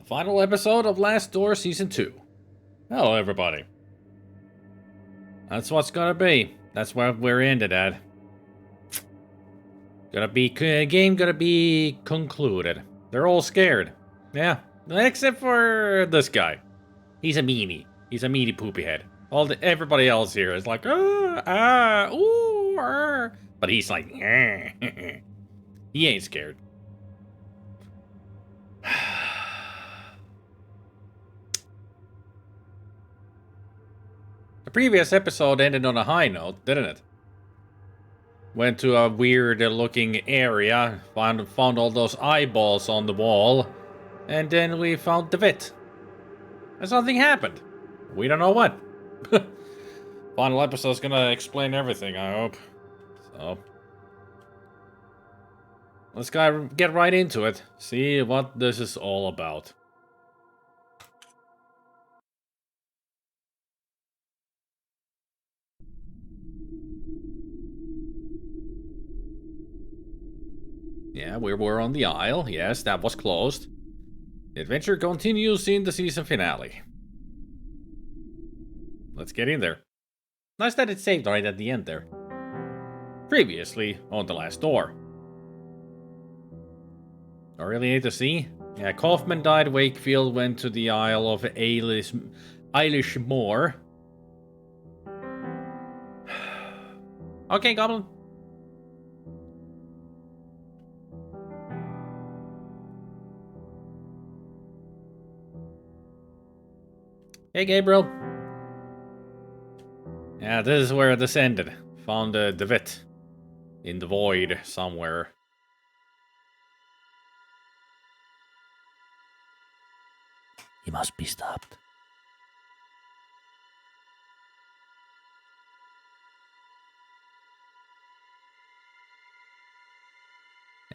Final episode of Last Door Season 2. Hello, everybody. That's what's gonna be. That's where we're ended at. Game gonna be concluded. They're all scared. Yeah, except for this guy. He's a meanie. He's a meanie poopy head. Everybody else here is like, ooh, but he's like, he ain't scared. The previous episode ended on a high note, didn't it? Went to a weird looking area, found all those eyeballs on the wall, and then we found the vet. And something happened. We don't know what. Final episode's gonna explain everything, I hope. So let's get right into it. See what this is all about. Yeah, we were on the Isle. Yes, that was closed. The adventure continues in the season finale. Let's get in there. Nice that it saved right at the end there. Previously on The Last Door. I really need to see. Yeah, Kaufman died. Wakefield went to the Isle of Eilish Moor. Okay, Goblin. Hey, Gabriel. Yeah, this is where this ended. Found the vet in the void somewhere. He must be stopped.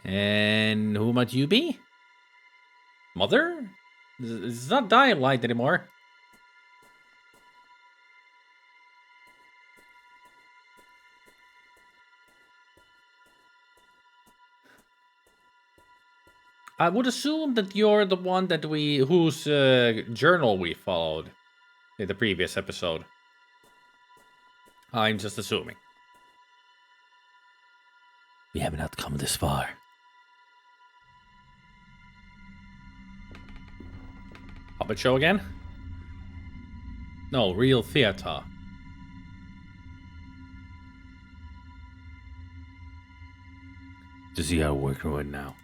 And who might you be? Mother? It's not dying light anymore. I would assume that you're the one that whose journal we followed in the previous episode. I'm just assuming. We have not come this far. Puppet show again? No, real theater. To see how we're going now.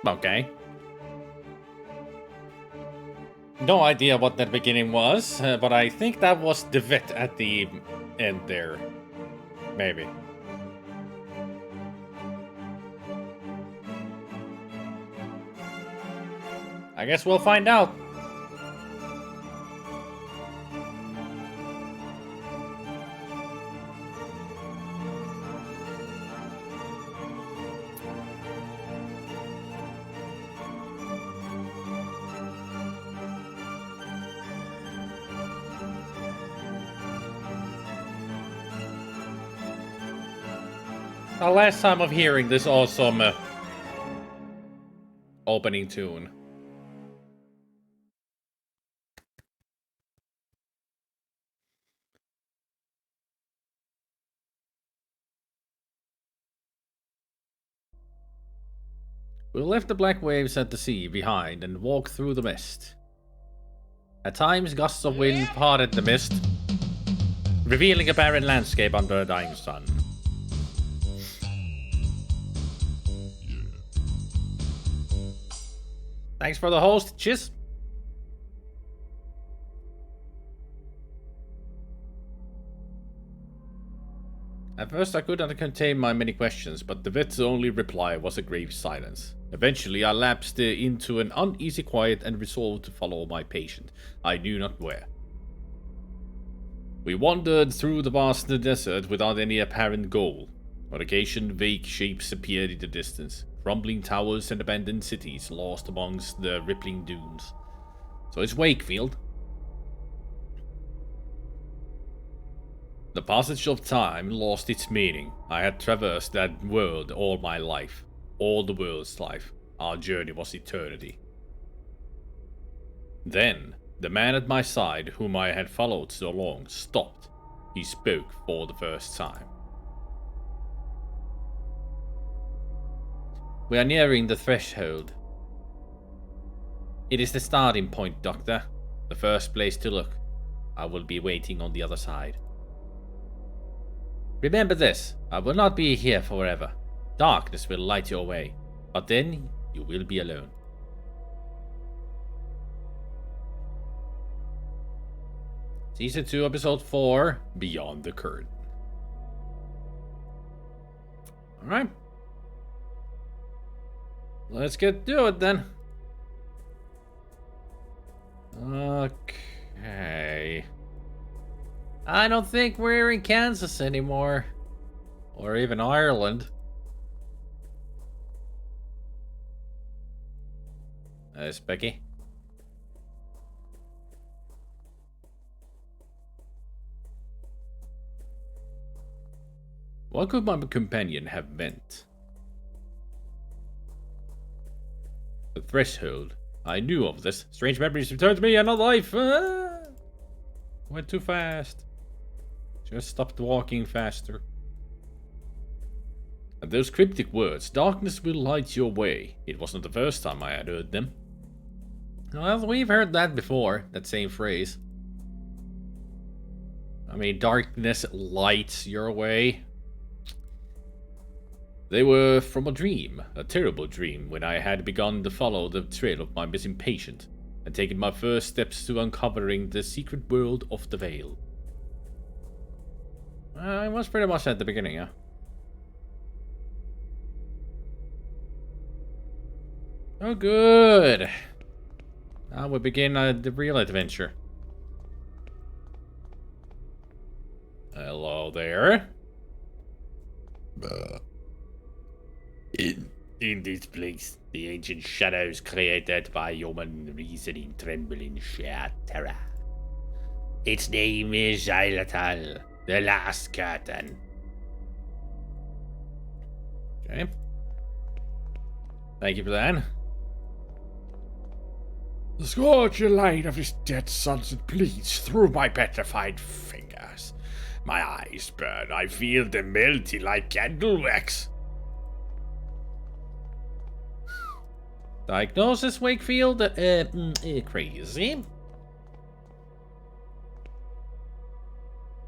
Okay. No idea what that beginning was, but I think that was the vet at the end there. Maybe. I guess we'll find out. The last time of hearing this awesome opening tune. We left the black waves at the sea behind and walked through the mist. At times, gusts of wind parted the mist, revealing a barren landscape under a dying sun. Thanks for the host, Chiz. At first I could not contain my many questions, but the vet's only reply was a grave silence. Eventually I lapsed into an uneasy quiet and resolved to follow my patient, I knew not where. We wandered through the vast desert without any apparent goal. On occasion vague shapes appeared in the distance. Crumbling towers and abandoned cities lost amongst the rippling dunes. So it's Wakefield. The passage of time lost its meaning. I had traversed that world all my life. All the world's life. Our journey was eternity. Then, the man at my side, whom I had followed so long, stopped. He spoke for the first time. We are nearing the threshold. It is the starting point, Doctor. The first place to look. I will be waiting on the other side. Remember this, I will not be here forever. Darkness will light your way, but then you will be alone. Season 2, Episode 4, Beyond the Curtain. Alright. Let's get to it then. Okay. I don't think we're in Kansas anymore. Or even Ireland. Becky. What could my companion have meant? The threshold. I knew of this. Strange memories returned to me, another life. Went too fast. Just stopped walking faster. And those cryptic words, darkness will light your way. It wasn't the first time I had heard them. Well, we've heard that before, that same phrase. I mean, darkness lights your way. They were from a dream, a terrible dream, when I had begun to follow the trail of my missing patient, and taken my first steps to uncovering the secret world of the Veil. I was pretty much at the beginning, yeah. Oh, good. Now we begin the real adventure. Hello there. In this place, the ancient shadows created by human reasoning tremble in sheer terror. Its name is Xylotal, the last curtain. Okay. Thank you for that. The scorching light of his dead sunset bleeds through my petrified fingers. My eyes burn. I feel them melting like candle wax. Diagnosis, Wakefield? Crazy.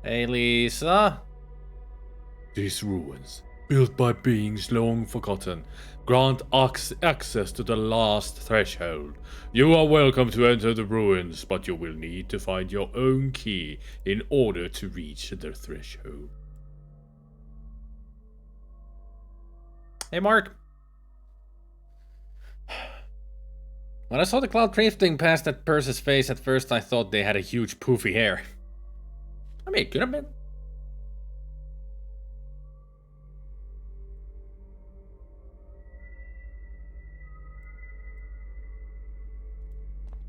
Hey, Lisa. These ruins, built by beings long forgotten, grant access to the last threshold. You are welcome to enter the ruins, but you will need to find your own key in order to reach the threshold. Hey, Mark. When I saw the cloud drifting past that person's face, at first I thought they had a huge poofy hair. I mean, it could have been.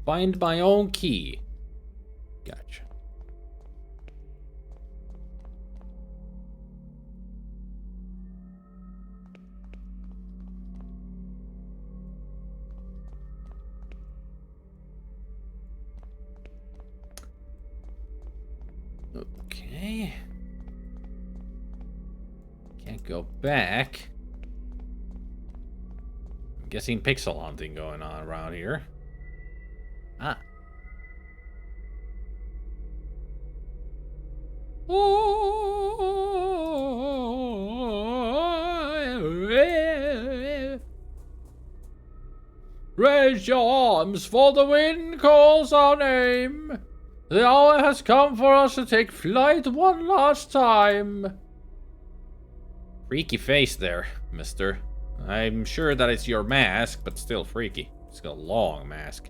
Find my own key. Gotcha. Okay. Can't go back. I'm guessing pixel hunting going on around here. Ah. Raise your arms, for the wind calls our name. The hour has come for us to take flight one last time. Freaky face there, mister. I'm sure that it's your mask, but still freaky. It's got a long mask.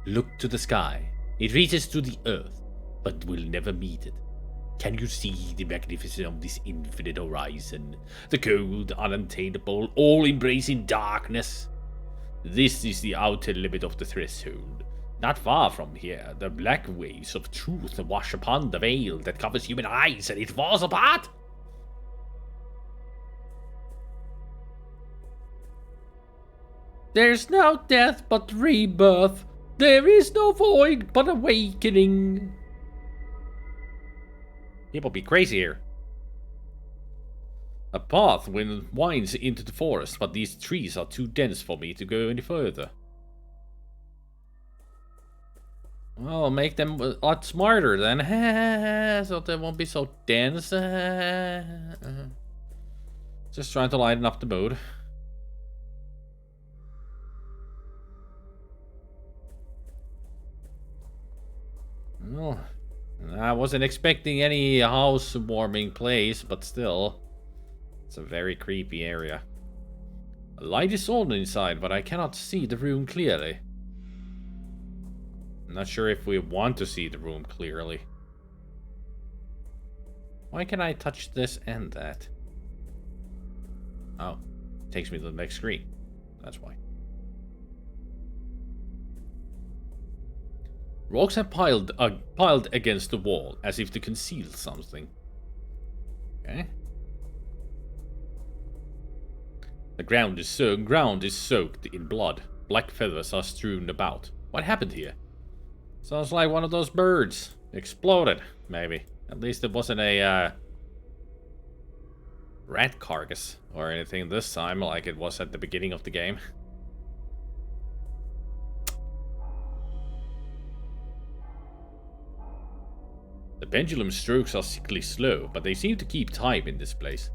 Look to the sky. It reaches to the earth, but will never meet it. Can you see the magnificence of this infinite horizon? The cold, unattainable, all-embracing darkness? This is the outer limit of the threshold. Not far from here, the black waves of truth wash upon the veil that covers human eyes, and it falls apart. There's no death but rebirth. There is no void but awakening. People be crazy here. A path winds into the forest, but these trees are too dense for me to go any further. Well, make them a lot smarter then, so they won't be so dense. Just trying to lighten up the mood. Well, I wasn't expecting any housewarming place, but still. It's a very creepy area. A light is on inside, but I cannot see the room clearly. I'm not sure if we want to see the room clearly. Why can I touch this and that? Oh, it takes me to the next screen. That's why. Rocks are piled against the wall, as if to conceal something. Okay. The ground is soaked in blood. Black feathers are strewn about. What happened here? Sounds like one of those birds. Exploded, maybe. At least it wasn't a rat carcass or anything this time like it was at the beginning of the game. The pendulum strokes are sickly slow, but they seem to keep time in this place.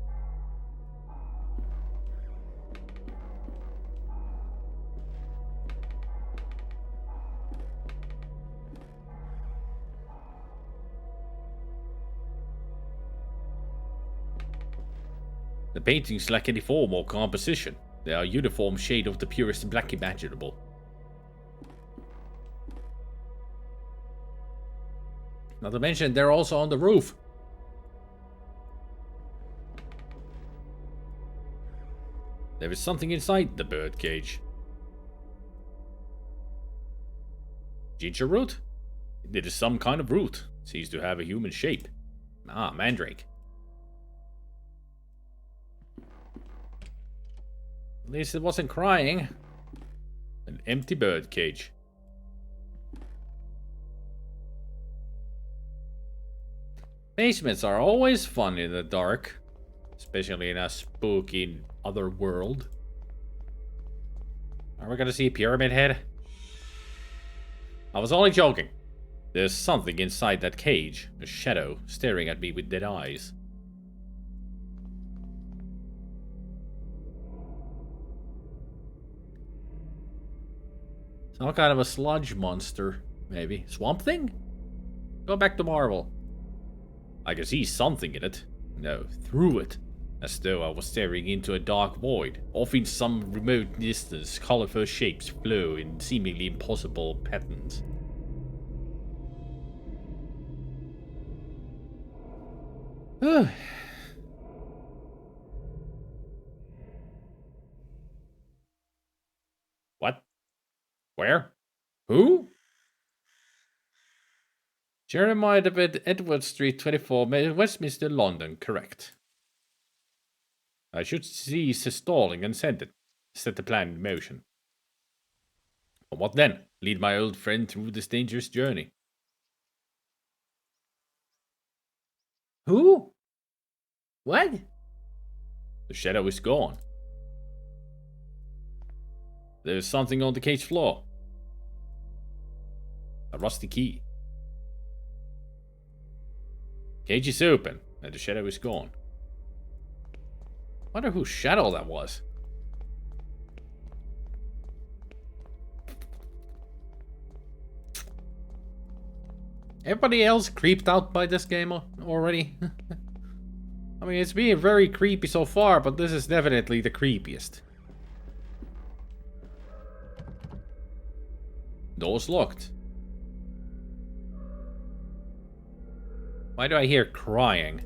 The paintings lack any form or composition. They are a uniform shade of the purest black imaginable. Not to mention, they're also on the roof. There is something inside the bird cage. Ginger root? It is some kind of root. Seems to have a human shape. Ah, mandrake. At least it wasn't crying. An empty bird cage. Basements are always fun in the dark. Especially in a spooky other world. Are we gonna see Pyramid Head? I was only joking. There's something inside that cage. A shadow staring at me with dead eyes. Some kind of a sludge monster, maybe. Swamp Thing? Go back to Marvel. I can see something in it. No, through it. As though I was staring into a dark void. Off in some remote distance, colorful shapes flow in seemingly impossible patterns. What? Where? Who? Jeremiah David Edward Street 24, Westminster, London. Correct. I should cease stalling and send it. Set the plan in motion. And what then? Lead my old friend through this dangerous journey. Who? What? The shadow is gone. There's something on the cage floor. A rusty key. Cage is open, and the shadow is gone. Wonder whose shadow that was. Everybody else creeped out by this game already? I mean, it's been very creepy so far, but this is definitely the creepiest. Door's locked. Why do I hear crying?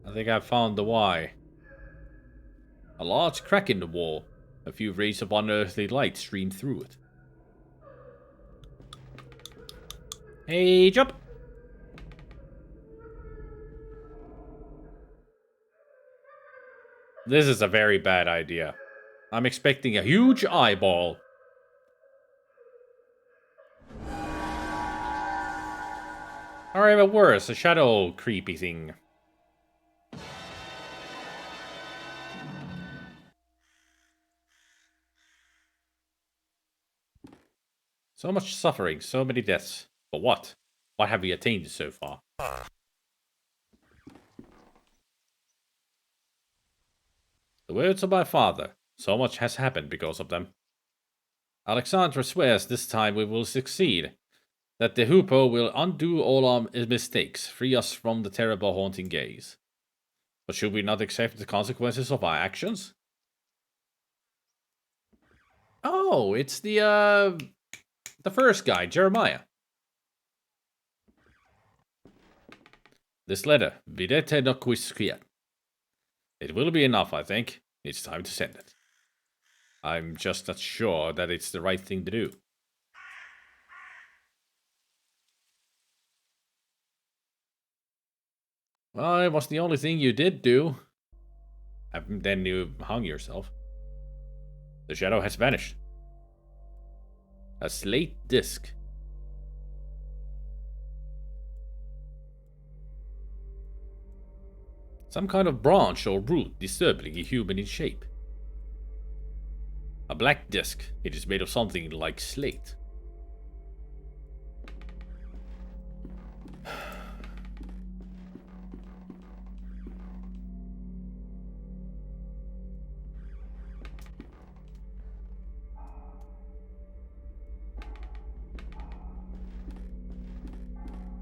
I think I found the why. A large crack in the wall. A few rays of unearthly light stream through it. Hey, jump! This is a very bad idea. I'm expecting a huge eyeball. Or even worse, a shadow creepy thing. So much suffering, so many deaths. For what? What have we attained so far? The words of my father. So much has happened because of them. Alexandra swears this time we will succeed. That the Hoopo will undo all our mistakes, free us from the terrible haunting gaze. But should we not accept the consequences of our actions? Oh, it's the first guy, Jeremiah. This letter, videte no quisquiet. It will be enough, I think. It's time to send it. I'm just not sure that it's the right thing to do. Well, it was the only thing you did do. And then you hung yourself. The shadow has vanished. A slate disc. Some kind of branch or root disturbingly human in shape. A black disc. It is made of something like slate.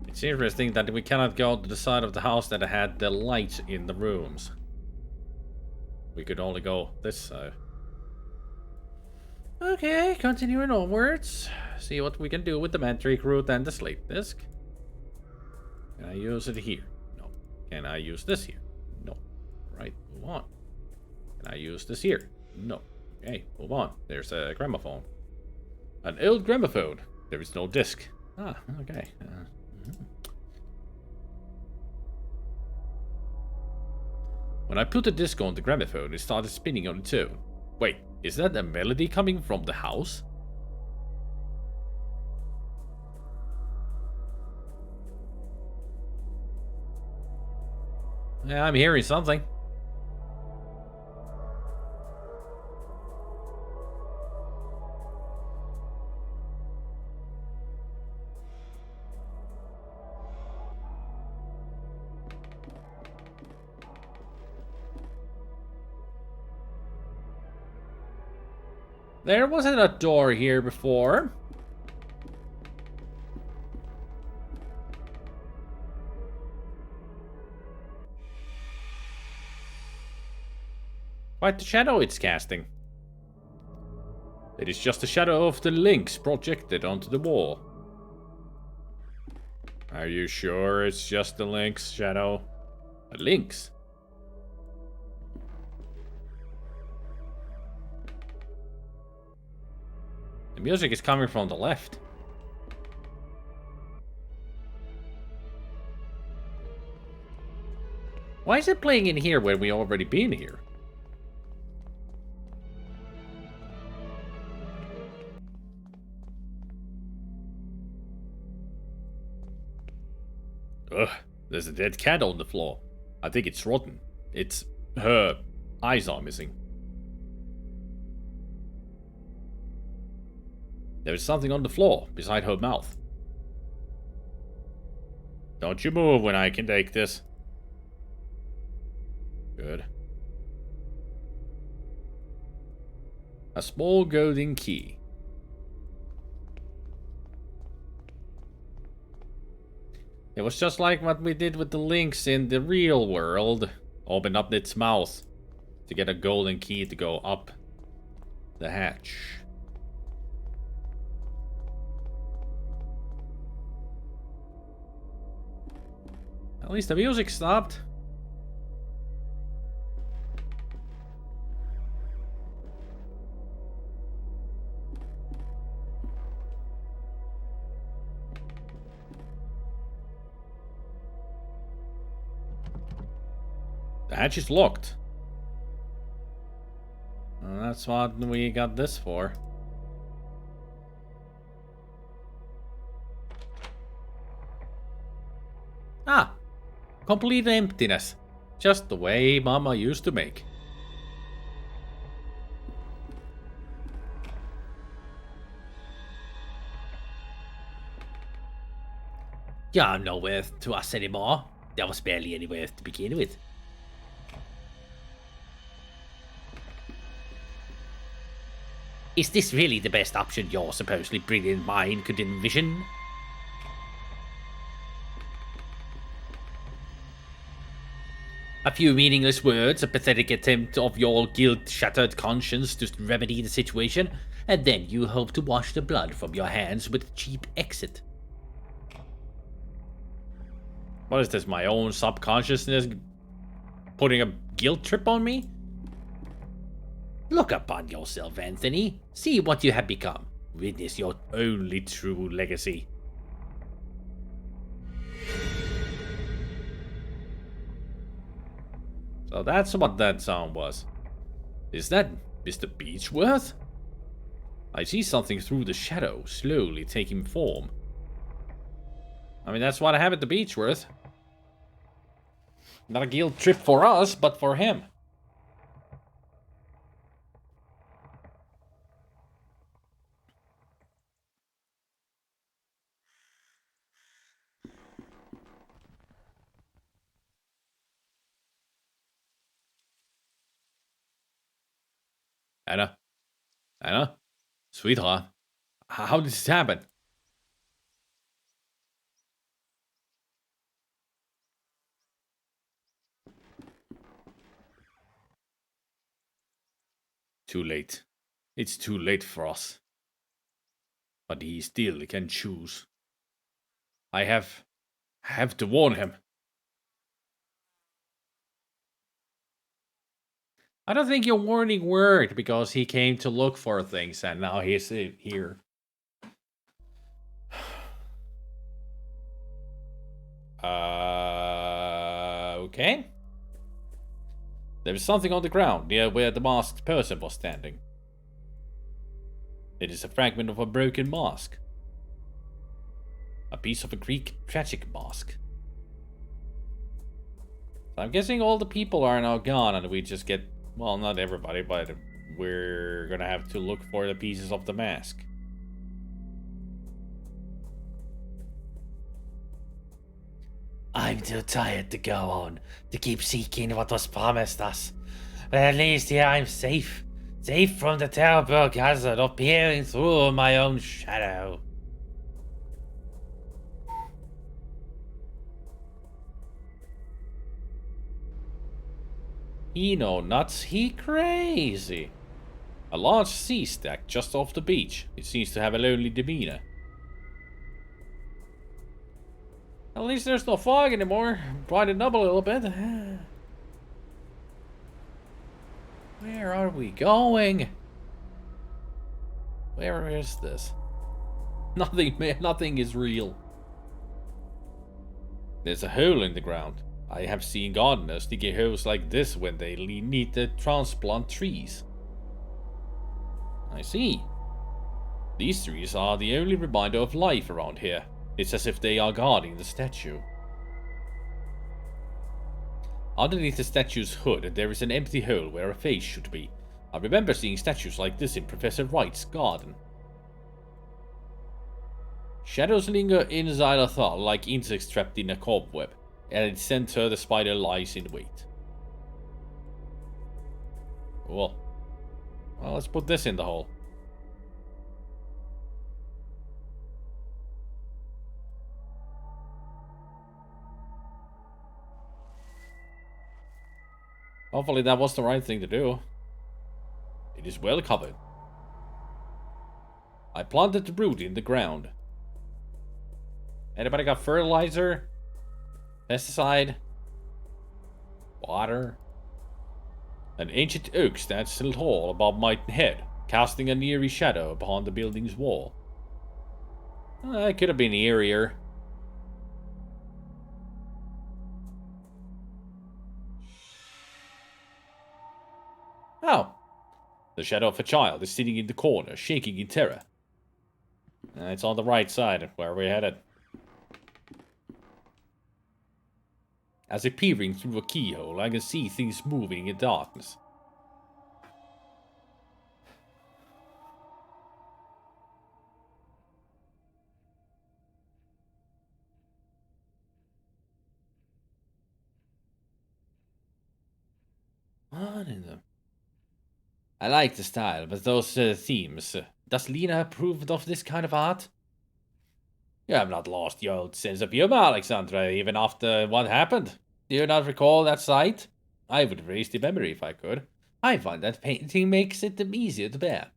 It's interesting that we cannot go to the side of the house that had the lights in the rooms. We could only go this side. Okay, continuing onwards. See what we can do with the mandrake root and the slate disc. Can I use it here? No. Can I use this here? No. Right, move on. Can I use this here? No. Okay, move on. There's a gramophone. An old gramophone. There is no disc. Ah, okay. When I put the disc on the gramophone, it started spinning on its own. Wait, is that a melody coming from the house? Yeah, I'm hearing something. There wasn't a door here before. Quite the shadow it's casting. It is just a shadow of the lynx projected onto the wall. Are you sure it's just the lynx shadow? A lynx? The music is coming from the left. Why is it playing in here when we already been here? Ugh, there's a dead cat on the floor. I think it's rotten. Her eyes are missing. There is something on the floor beside her mouth. Don't you move when I can take this. Good. A small golden key. It was just like what we did with the lynx in the real world. Open up its mouth to get a golden key to go up the hatch. At least the music stopped. Hatch is locked. Well, that's what we got this for. Ah! Complete emptiness. Just the way Mama used to make. You're no worth to us anymore. There was barely any worth to begin with. Is this really the best option your supposedly brilliant mind could envision? A few meaningless words, a pathetic attempt of your guilt-shattered conscience to remedy the situation, and then you hope to wash the blood from your hands with a cheap exit. What is this, my own subconsciousness putting a guilt trip on me? Look upon yourself, Anthony. See what you have become. Witness your only true legacy. So that's what that sound was. Is that Mr. Beechworth? I see something through the shadow, slowly taking form. I mean, that's what happened to Beechworth. Not a guilt trip for us, but for him. Anna? Anna? Sweetheart? How did this happen? Too late. It's too late for us. But he still can choose. I have to warn him. I don't think your warning worked because he came to look for things and now he's here. Okay. There is something on the ground near where the masked person was standing. It is a fragment of a broken mask. A piece of a Greek tragic mask. So I'm guessing all the people are now gone and we just get, well, not everybody, but we're gonna have to look for the pieces of the mask. I'm too tired to go on, to keep seeking what was promised us. But at least here I'm safe. Safe from the terrible hazard of peering through my own shadow. He no nuts, he crazy. A large sea stack just off the beach. It seems to have a lonely demeanor. At least there's no fog anymore. Brightened up a little bit. Where are we going? Where is this? Nothing, man. Nothing is real. There's a hole in the ground. I have seen gardeners digging holes like this when they need to transplant trees. I see. These trees are the only reminder of life around here. It's as if they are guarding the statue. Underneath the statue's hood, there is an empty hole where a face should be. I remember seeing statues like this in Professor Wright's garden. Shadows linger inside a thought like insects trapped in a cobweb. At its center, the spider lies in wait. Cool. Well, let's put this in the hole. Hopefully that was the right thing to do. It is well covered. I planted the root in the ground. Anybody got fertilizer? Pesticide? Water? An ancient oak stands still tall above my head, casting an eerie shadow upon the building's wall. It could have been eerier. Oh. The shadow of a child is sitting in the corner, shaking in terror. It's on the right side of where we're headed. As if peering through a keyhole, I can see things moving in darkness. What in the... I like the style, but those themes. Does Lena approve of this kind of art? You have not lost your old sense of humor, Alexandra, even after what happened. Do you not recall that sight? I would erase the memory if I could. I find that painting makes it easier to bear.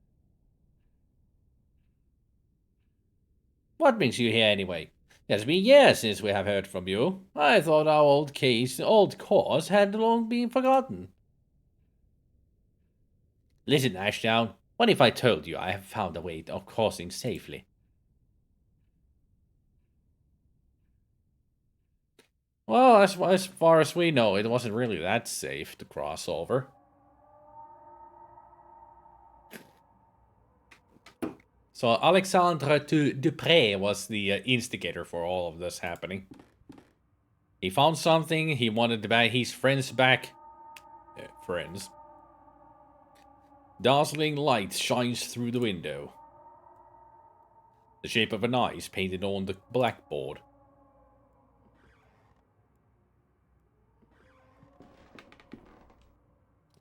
What brings you here anyway? It has been years since we have heard from you. I thought our old cause had long been forgotten. Listen, Ashdown, what if I told you I have found a way of crossing safely? Well, as far as we know, it wasn't really that safe to cross over. So Alexandre Dupré was the instigator for all of this happening. He found something, he wanted to buy his friends back. Friends. Dazzling light shines through the window. The shape of an eye is painted on the blackboard.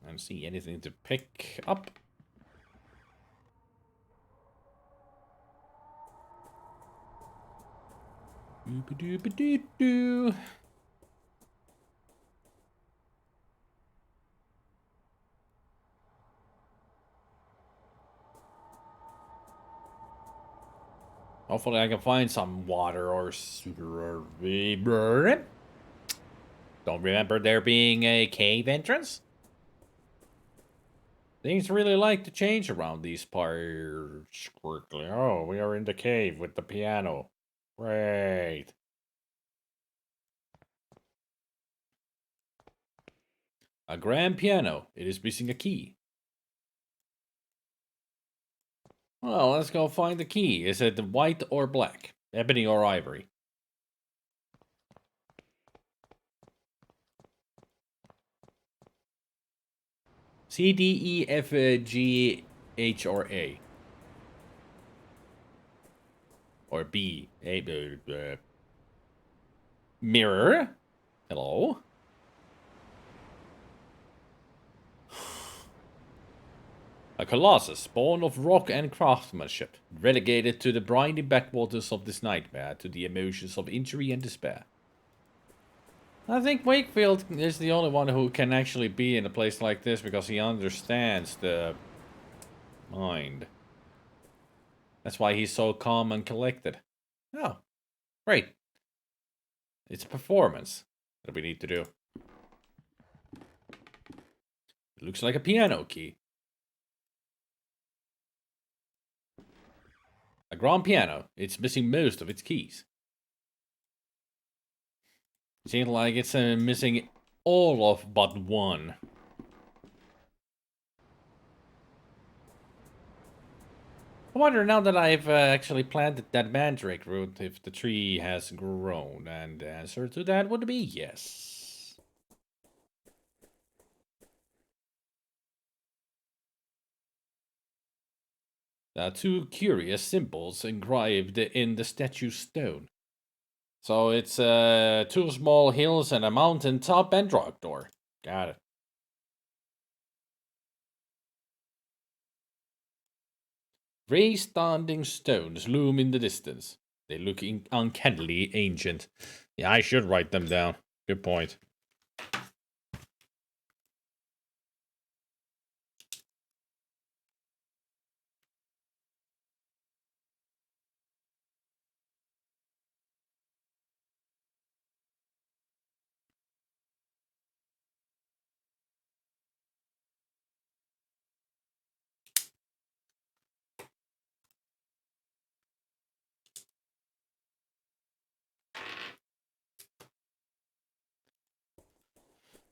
I don't see anything to pick up. Doo-ba-doo-ba-doo-doo. Hopefully I can find some water or sugar. Don't remember there being a cave entrance? Things really like to change around these parts quickly. Oh, we are in the cave with the piano. Great. A grand piano. It is missing a key. Well, let's go find the key. Is it white or black? Ebony or ivory? C, D, E, F, G, H, or A? Or B? Mirror? Hello? A colossus, born of rock and craftsmanship, relegated to the briny backwaters of this nightmare, to the emotions of injury and despair. I think Wakefield is the only one who can actually be in a place like this because he understands the mind. That's why he's so calm and collected. Oh, great. It's a performance that we need to do. It looks like a piano key. A grand piano. It's missing most of its keys. Seems like it's missing all of but one. I wonder now that I've actually planted that mandrake root if the tree has grown, and the answer to that would be yes. There are two curious symbols engraved in the statue's stone. So it's two small hills and a mountain top and drug door. Got it. Freestanding stones loom in the distance. They look uncannily ancient. Yeah, I should write them down. Good point.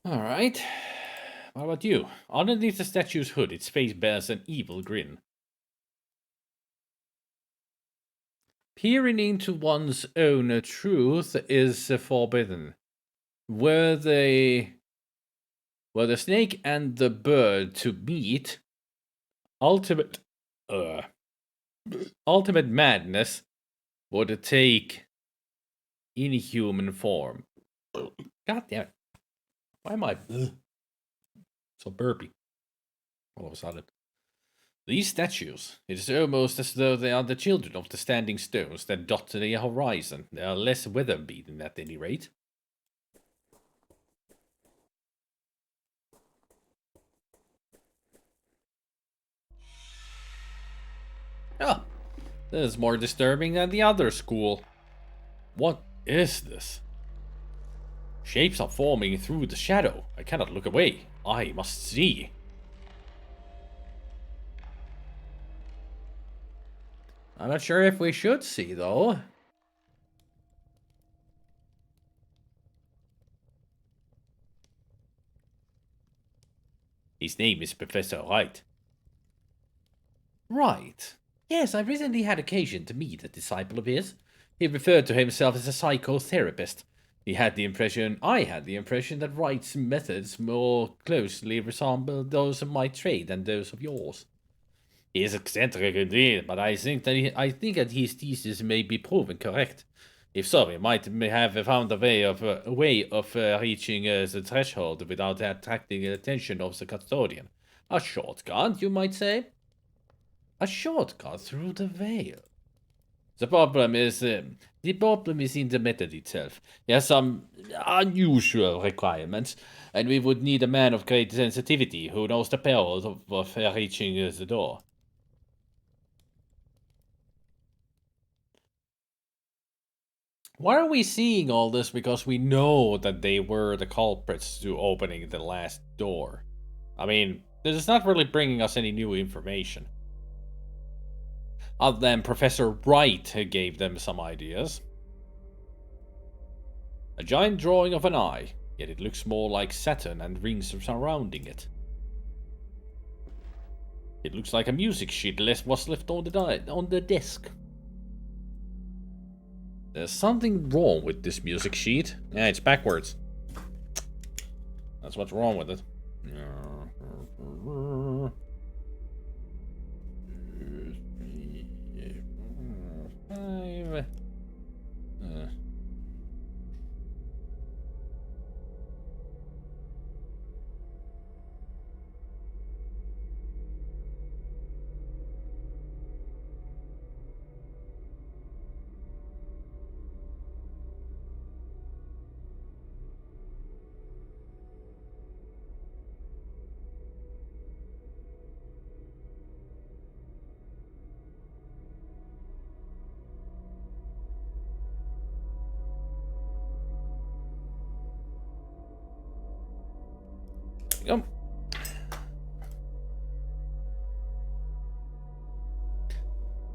All right. What about you? Underneath the statue's hood, its face bears an evil grin. Peering into one's own truth is forbidden. Were the snake and the bird to meet, ultimate ultimate madness would take inhuman form. God damn it. Why am I so burpy all of a sudden? These statues, it is almost as though they are the children of the standing stones that dot the horizon. They are less weather-beaten at any rate. Oh, this is more disturbing than the other school. What is this? Shapes are forming through the shadow. I cannot look away. I must see. I'm not sure if we should see, though. His name is Professor Wright. Right. Yes, I recently had occasion to meet a disciple of his. He referred to himself as a psychotherapist. I had the impression that Wright's methods more closely resembled those of my trade than those of yours. He is eccentric indeed, but I think that his thesis may be proven correct. If so, he may have found a way of reaching the threshold without attracting the attention of the custodian. A shortcut, you might say. A shortcut through the veil. The problem is in the method itself. It has some unusual requirements, and we would need a man of great sensitivity who knows the perils of reaching the door. Why are we seeing all this? Because we know that they were the culprits to opening the last door. I mean, this is not really bringing us any new information. Other than Professor Wright gave them some ideas. A giant drawing of an eye, yet it looks more like Saturn and rings surrounding it. It looks like a music sheet was left on the desk. There's something wrong with this music sheet. Yeah, it's backwards. That's what's wrong with it. Five. Yep.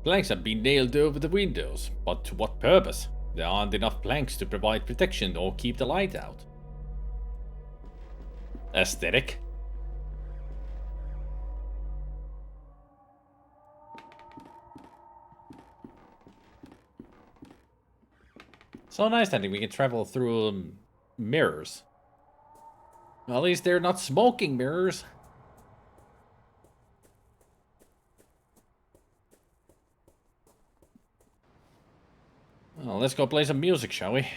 Planks have been nailed over the windows, but to what purpose? There aren't enough planks to provide protection or keep the light out. Aesthetic. So nice that we can travel through mirrors. Well, at least they're not smoking mirrors. Well, let's go play some music, shall we?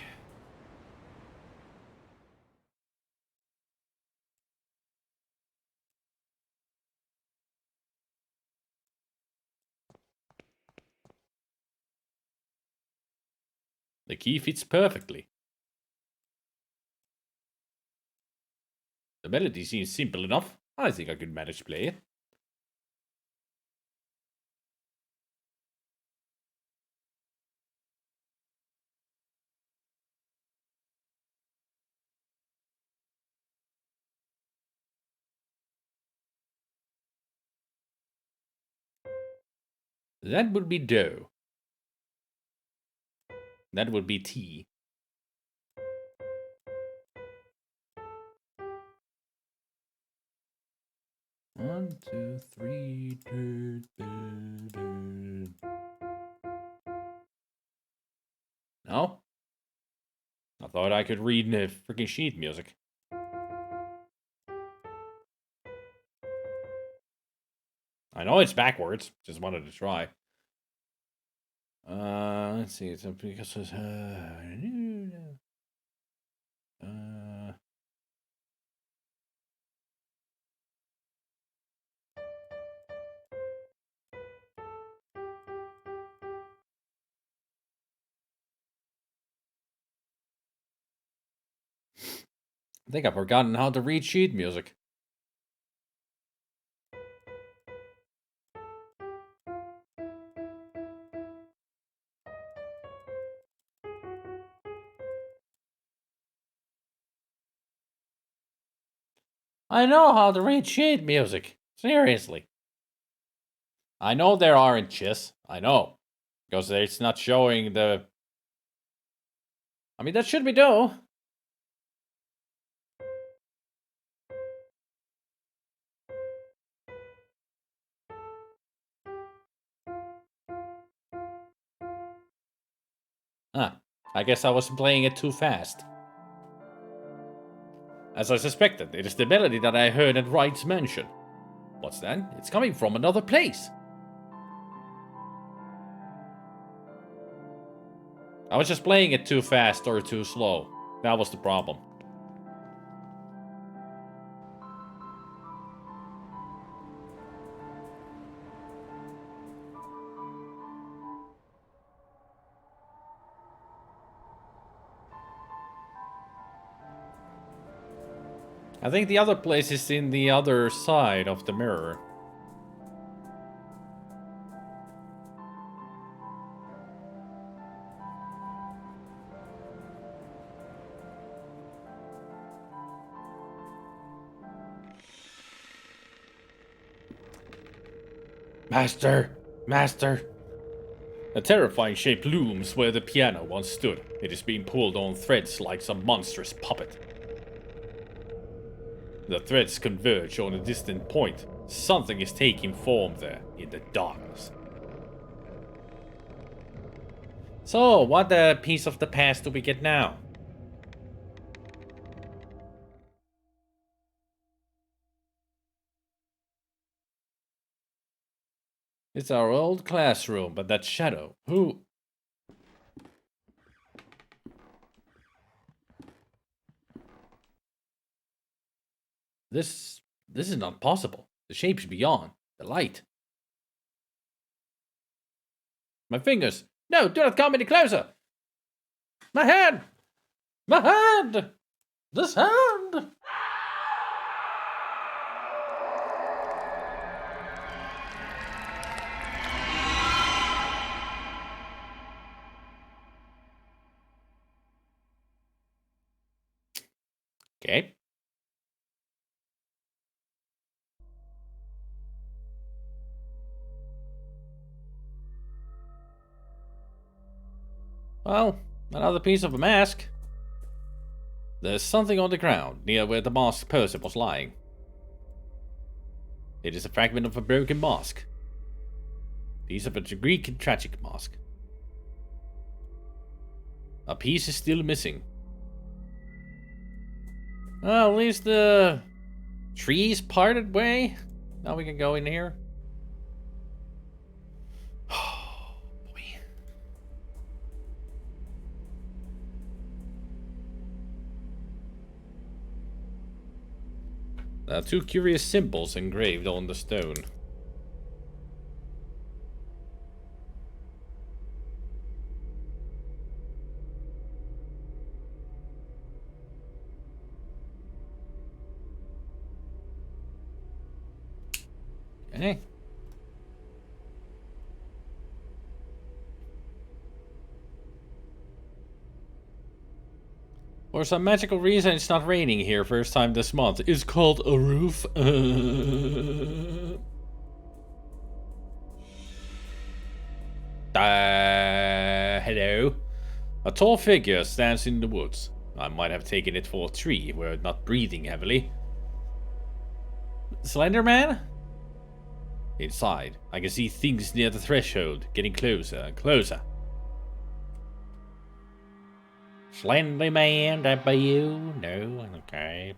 The key fits perfectly. The melody seems simple enough. I think I could manage to play it. That would be do. That would be tea. 1, 2, 3. No? I thought I could read the freaking sheet music. I know it's backwards. Just wanted to try. Let's see. It's because it's, I think I've forgotten how to read sheet music. I know how to read sheet music. Seriously. I know there aren't chess. I know. Because it's not showing the... I mean, that should be do. Ah, I guess I was playing it too fast. As I suspected, it is the melody that I heard at Wright's mansion. What's that? It's coming from another place. I was just playing it too fast or too slow. That was the problem. I think the other place is in the other side of the mirror. Master! Master! A terrifying shape looms where the piano once stood. It is being pulled on threads like some monstrous puppet. The threads converge on a distant point. Something is taking form there, in the darkness. So, what piece of the past do we get now? It's our old classroom, but that shadow, who... This is not possible. The shape's beyond. The light. My fingers! No, do not come any closer! My hand! My hand! This hand! Okay. Well, another piece of a mask. There's something on the ground near where the masked person was lying. It is a fragment of a broken mask. Piece of a Greek and tragic mask. A piece is still missing. Well, at least the trees parted way. Now we can go in here. Oh, boy. There are two curious symbols engraved on the stone. Okay. For some magical reason, it's not raining here first time this month. It's called a roof. Hello. A tall figure stands in the woods. I might have taken it for a tree were it not breathing heavily. Slender Man? Inside, I can see things near the threshold, getting closer and closer. Slender Man, that by you? No? Okay.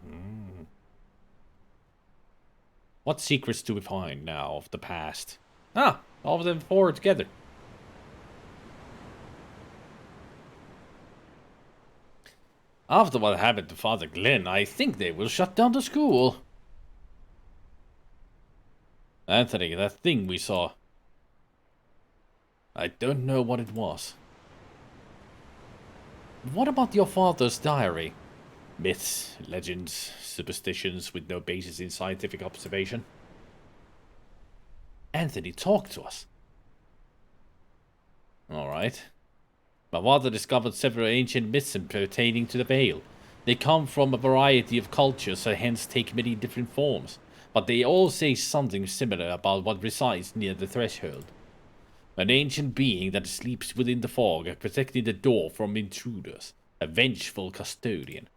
What secrets do we find now of the past? Ah, all of them four together. After what happened to Father Glenn, I think they will shut down the school. Anthony, that thing we saw. I don't know what it was. What about your father's diary? Myths, legends, superstitions with no basis in scientific observation. Anthony, talk to us. Alright. My father discovered several ancient myths pertaining to the Veil. They come from a variety of cultures and hence take many different forms, but they all say something similar about what resides near the threshold. An ancient being that sleeps within the fog, protecting the door from intruders. A vengeful custodian.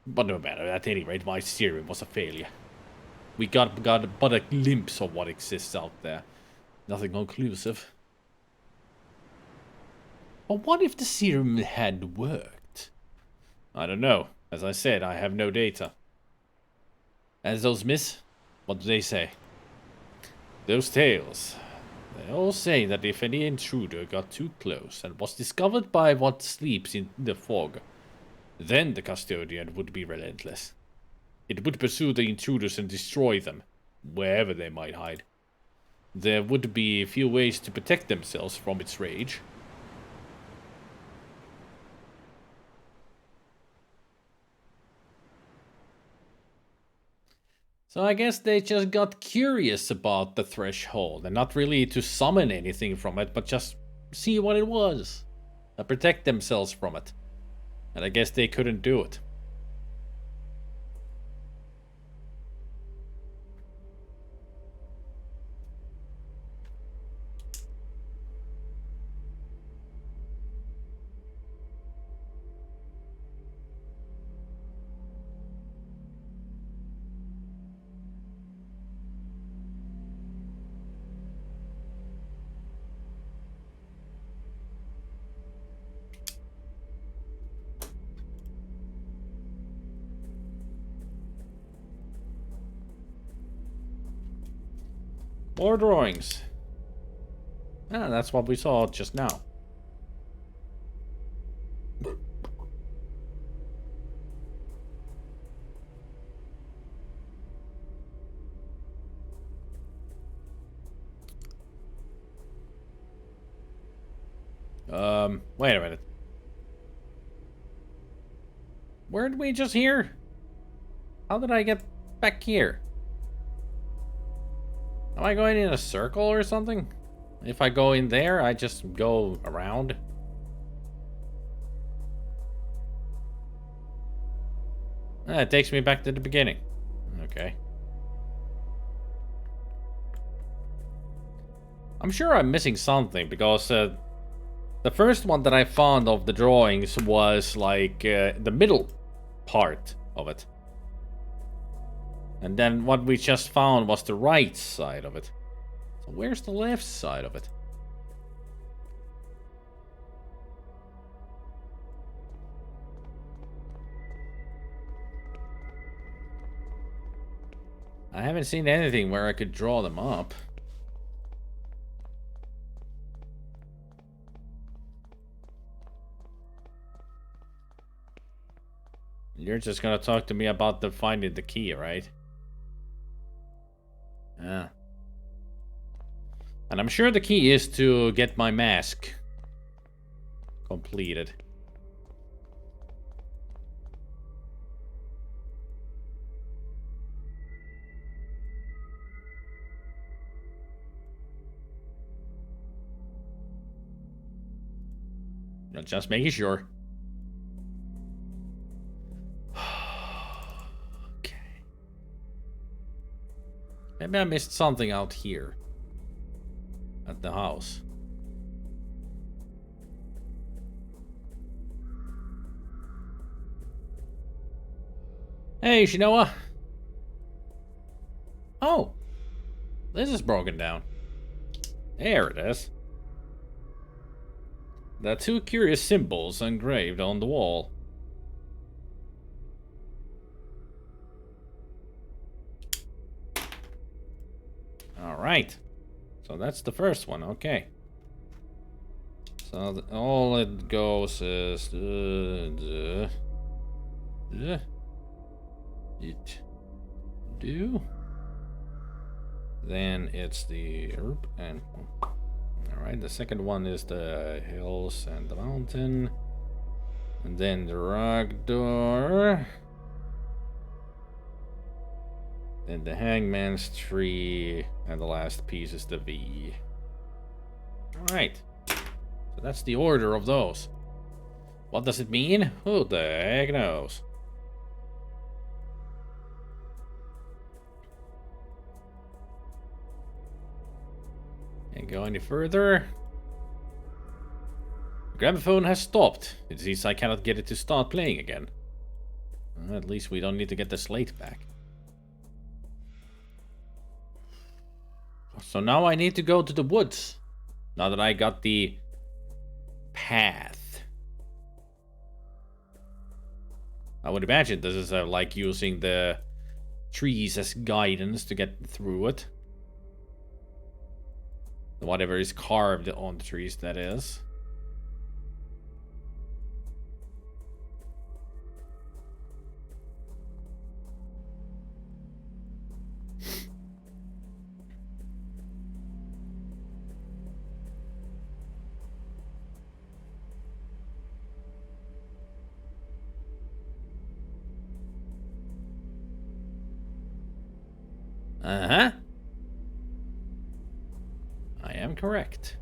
But no matter, at any rate, my serum was a failure. We got but a glimpse of what exists out there. Nothing conclusive. But what if the serum had worked? I don't know. As I said, I have no data. As those myths, what do they say? Those tales. They all say that if any intruder got too close and was discovered by what sleeps in the fog, then the custodian would be relentless. It would pursue the intruders and destroy them, wherever they might hide. There would be few ways to protect themselves from its rage. So I guess they just got curious about the threshold, and not really to summon anything from it, but just see what it was, and protect themselves from it. And I guess they couldn't do it. More drawings. Ah, that's what we saw just now. Wait a minute. Where did we just hear? How did I get back here? Am I going in a circle or something? If I go in there, I just go around. Ah, it takes me back to the beginning. Okay. I'm sure I'm missing something because the first one that I found of the drawings was like the middle part of it. And then what we just found was the right side of it. So where's the left side of it? I haven't seen anything where I could draw them up. You're just gonna talk to me about the finding the key, right? Yeah. And I'm sure the key is to get my mask completed. Just making sure. Okay. Maybe I missed something out here. At the house. Hey, Shinoa. Oh, this is broken down. There it is. There are two curious symbols engraved on the wall. Alright. So that's the first one, okay. So all it goes is... it do. Then it's the herb and... Alright, the second one is the hills and the mountain. And then the rock door. Then the hangman's tree. And the last piece is the V. Alright. So that's the order of those. What does it mean? Who the heck knows? Can't go any further. The gramophone has stopped. It seems I cannot get it to start playing again. Well, at least we don't need to get the slate back. So now I need to go to the woods. Now that I got the path. I would imagine this is like using the trees as guidance to get through it. Whatever is carved on the trees, that is. Uh-huh. I am correct.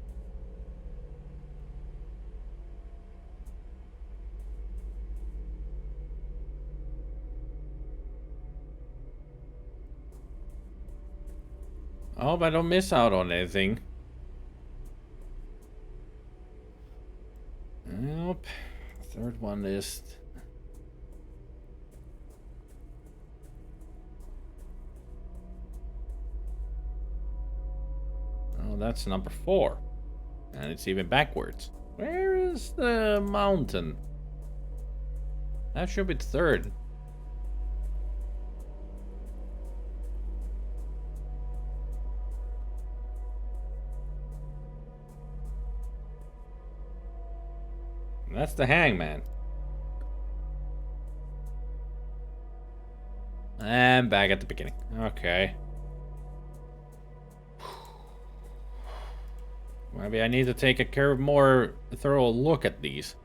I hope I don't miss out on anything. Nope. Third one is... Oh, that's number 4. And it's even backwards. Where is the mountain? That should be the third. That's the hangman. And back at the beginning. Okay. Maybe I need to take a more thorough look at these.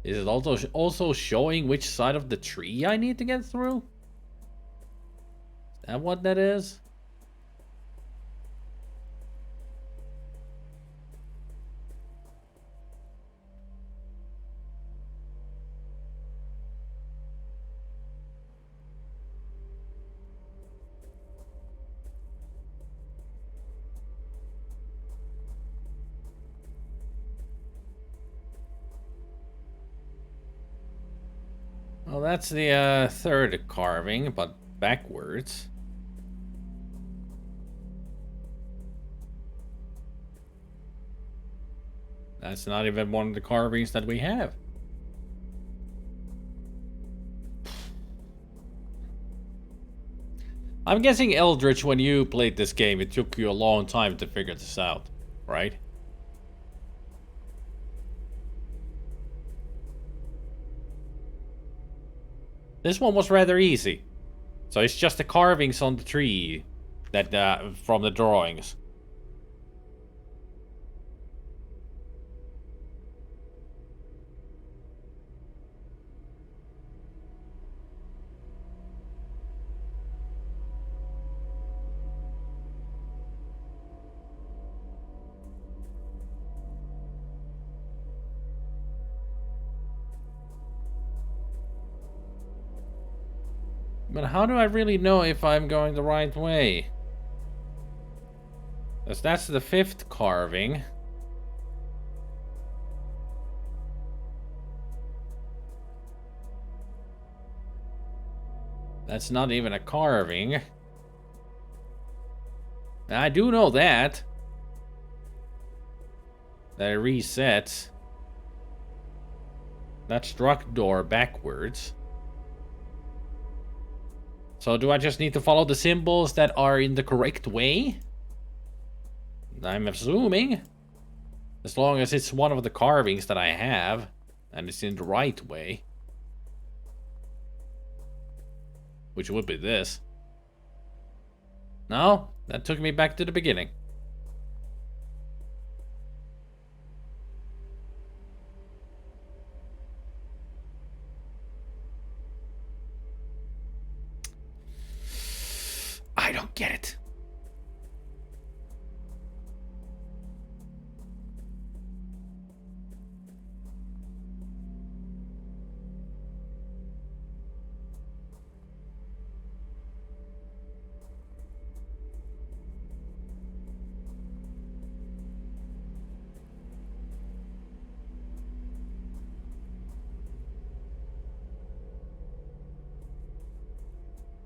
Is it also showing which side of the tree I need to get through? Is that what that is? Well, that's the third carving, but backwards. That's not even one of the carvings that we have. I'm guessing, Eldritch, when you played this game, it took you a long time to figure this out, right? This one was rather easy. So it's just the carvings on the tree that from the drawings. But how do I really know if I'm going the right way? That's the 5th carving. That's not even a carving. I do know that. That it resets. That struck door backwards. So do I just need to follow the symbols that are in the correct way? I'm assuming. As long as it's one of the carvings that I have. And it's in the right way. Which would be this. No, that took me back to the beginning. I don't get it.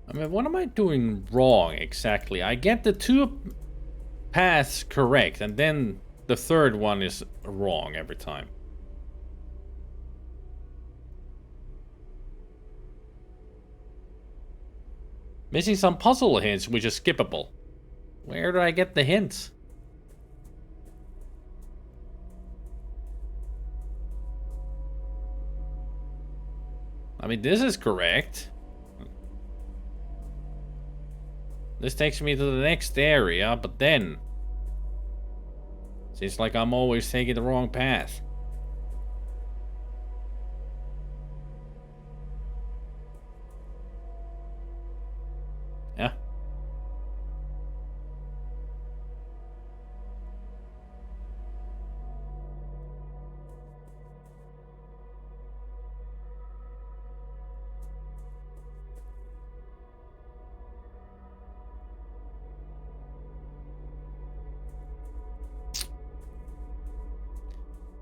I mean, what am I doing wrong exactly? I get the two paths correct, and then the third one is wrong every time. Missing some puzzle hints, which is skippable. Where do I get the hints? I mean, this is correct. This takes me to the next area, but then... seems like I'm always taking the wrong path. Yeah.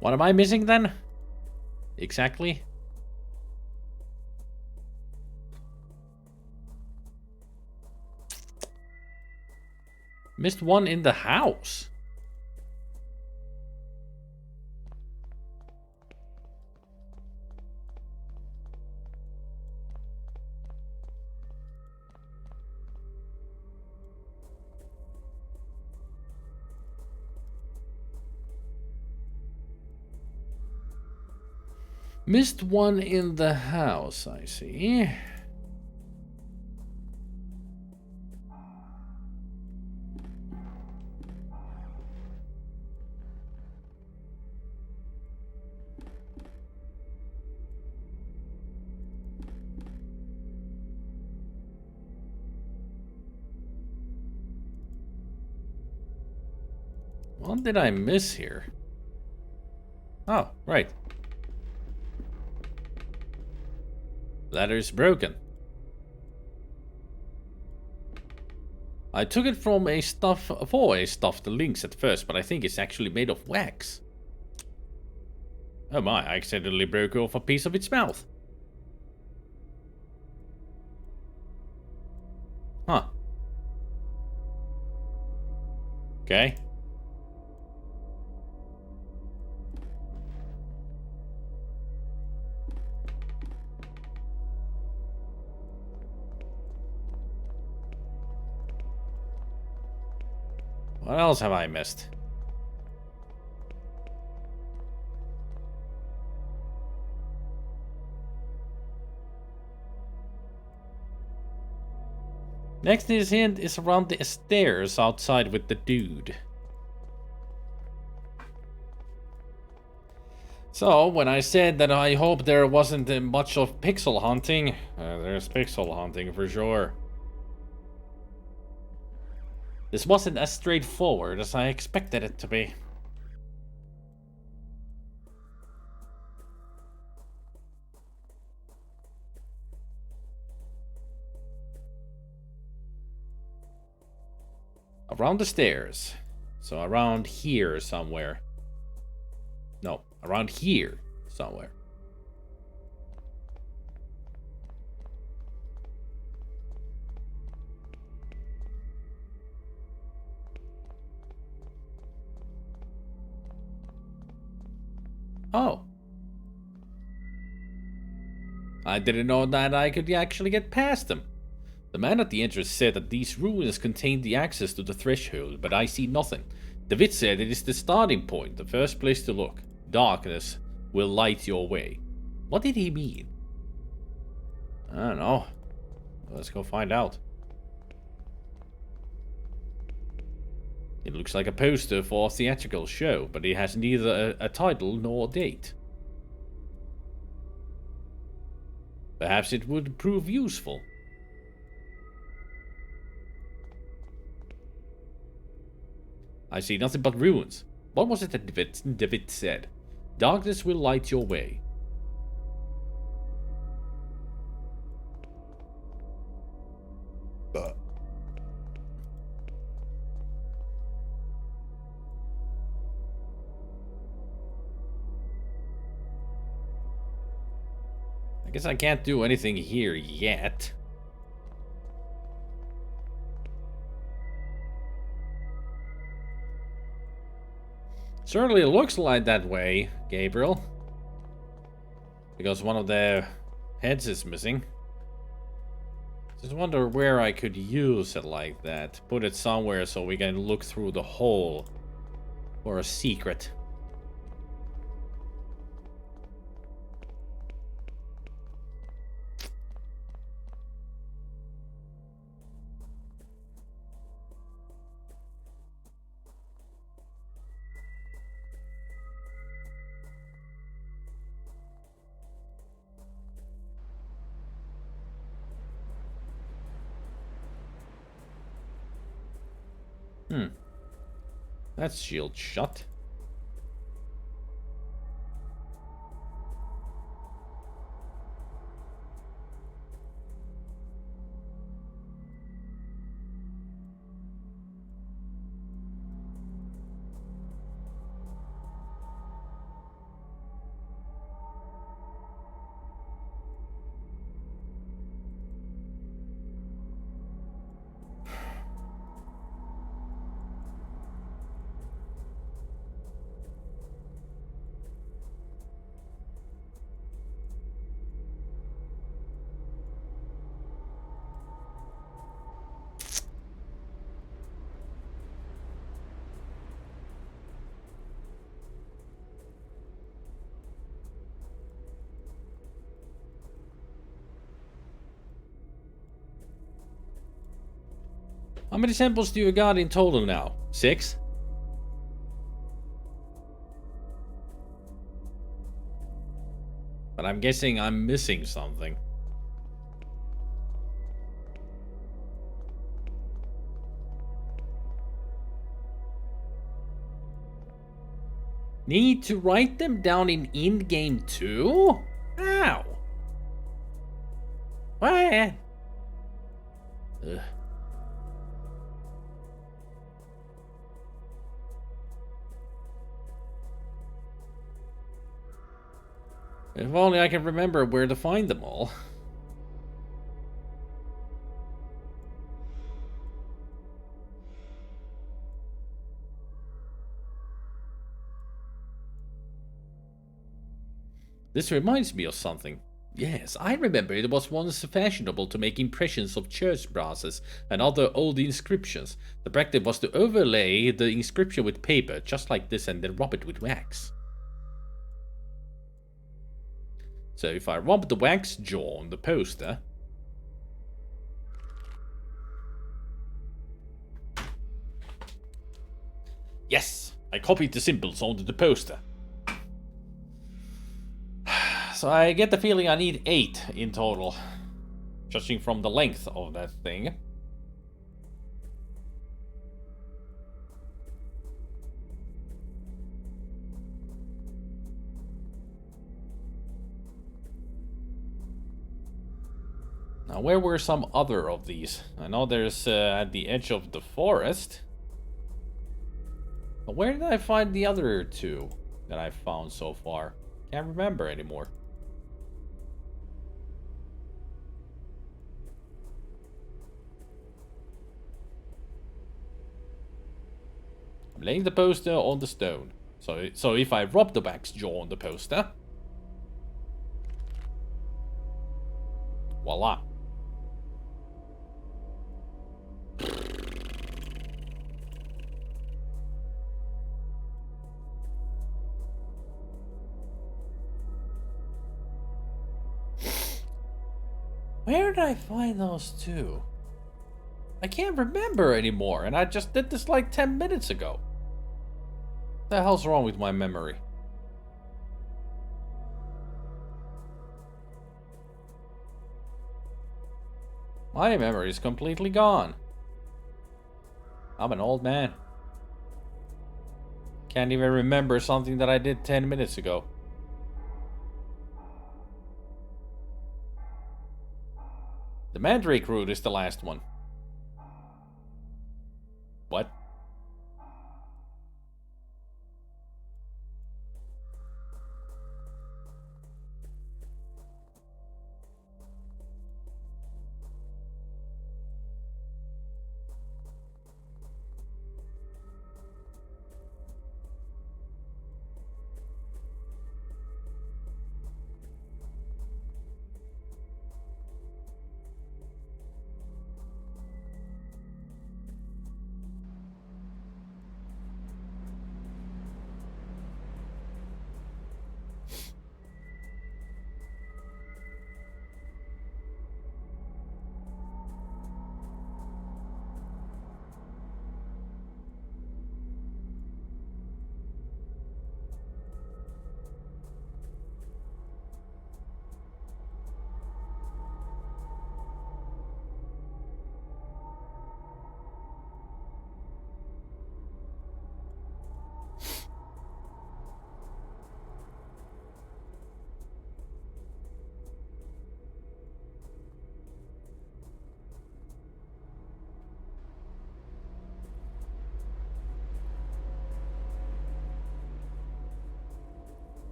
What am I missing then? Exactly. Missed one in the house. Missed one in the house, I see. What did I miss here? Oh, right. Ladder's broken. I took it from a stuffed lynx at first, but I think it's actually made of wax. Oh my, I accidentally broke off a piece of its mouth. Huh. Okay. What else have I missed? Next hint is around the stairs outside with the dude. So, when I said that I hope there wasn't much of pixel hunting, there's pixel hunting for sure. This wasn't as straightforward as I expected it to be. Around the stairs. So around here somewhere. No, around here somewhere. Oh. I didn't know that I could actually get past them. The man at the entrance said that these ruins contained the access to the threshold, but I see nothing. David said it is the starting point, the first place to look. Darkness will light your way. What did he mean? I don't know. Let's go find out. It looks like a poster for a theatrical show, but it has neither a title nor a date. Perhaps it would prove useful. I see nothing but ruins. What was it that David said? Darkness will light your way. I guess I can't do anything here yet. Certainly looks like that way, Gabriel. Because one of the heads is missing. Just wonder where I could use it like that. Put it somewhere so we can look through the hole for a secret. That's shield shut. How many samples do you got in total now? 6? But I'm guessing I'm missing something. Need to write them down in in-game too? How? What? Ugh. If only I can remember where to find them all. This reminds me of something. Yes, I remember it was once fashionable to make impressions of church brasses and other old inscriptions. The practice was to overlay the inscription with paper, just like this, and then rub it with wax. So if I rub the wax jaw on the poster... Yes! I copied the symbols onto the poster. So I get the feeling I need 8 in total. Judging from the length of that thing. Now, where were some other of these? I know there's at the edge of the forest. But where did I find the other 2 that I've found so far? Can't remember anymore. I'm laying the poster on the stone. So if I rub the back's jaw on the poster, voila. Where did I find those two? I can't remember anymore, and I just did this like 10 minutes ago. What the hell's wrong with my memory? My memory is completely gone. I'm an old man. Can't even remember something that I did 10 minutes ago. The Mandrake route is the last one. What?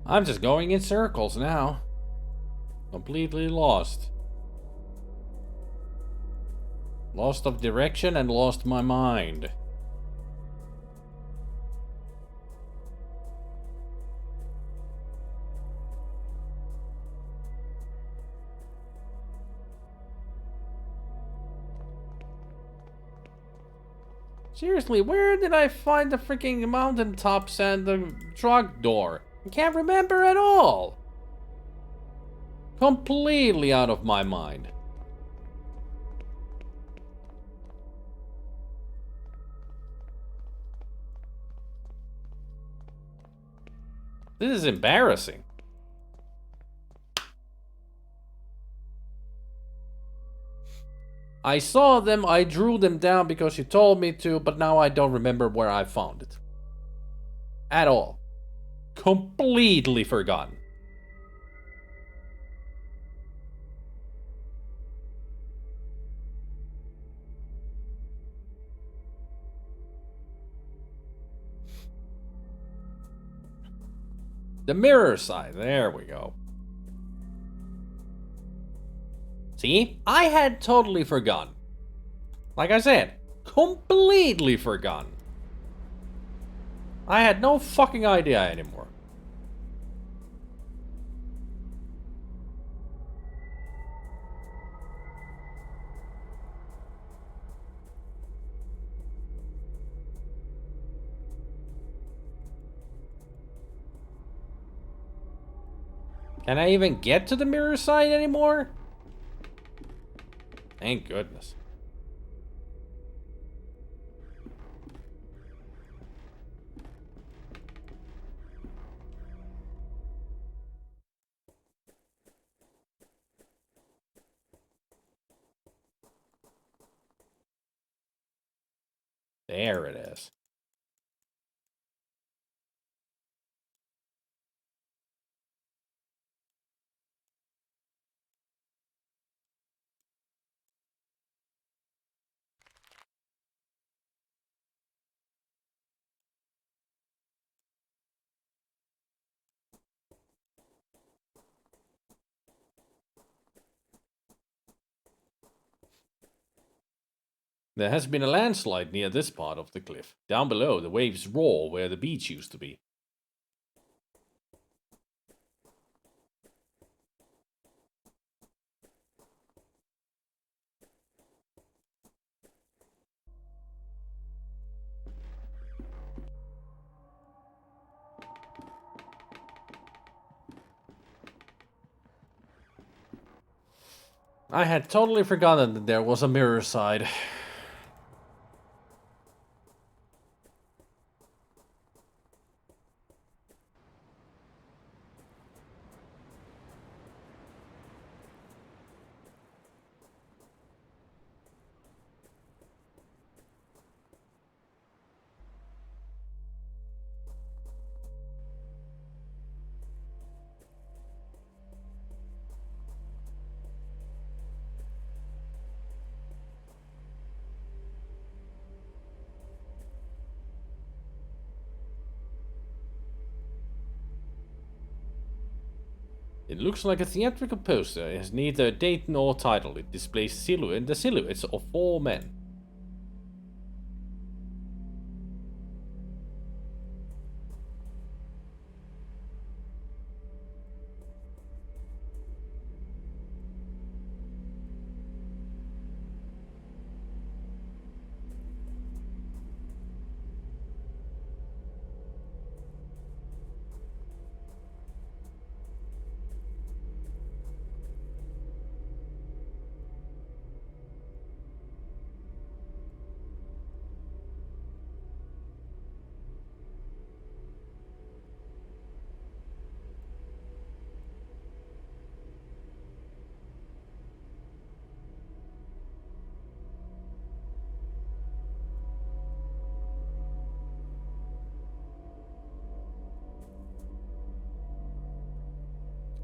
I'm just going in circles now. Completely lost. Lost of direction and lost my mind. Seriously, where did I find the freaking mountaintops and the truck door? I can't remember at all. Completely out of my mind. This is embarrassing. I saw them, I drew them down because you told me to, but now I don't remember where I found it. At all. Completely forgotten. The mirror side, there we go. See? I had totally forgotten. Like I said, completely forgotten. I had no fucking idea anymore. Can I even get to the mirror side anymore? Thank goodness. There it is. There has been a landslide near this part of the cliff. Down below, the waves roar where the beach used to be. I had totally forgotten that there was a mirror side. It looks like a theatrical poster. It has neither date nor title. It displays the silhouettes of 4 men.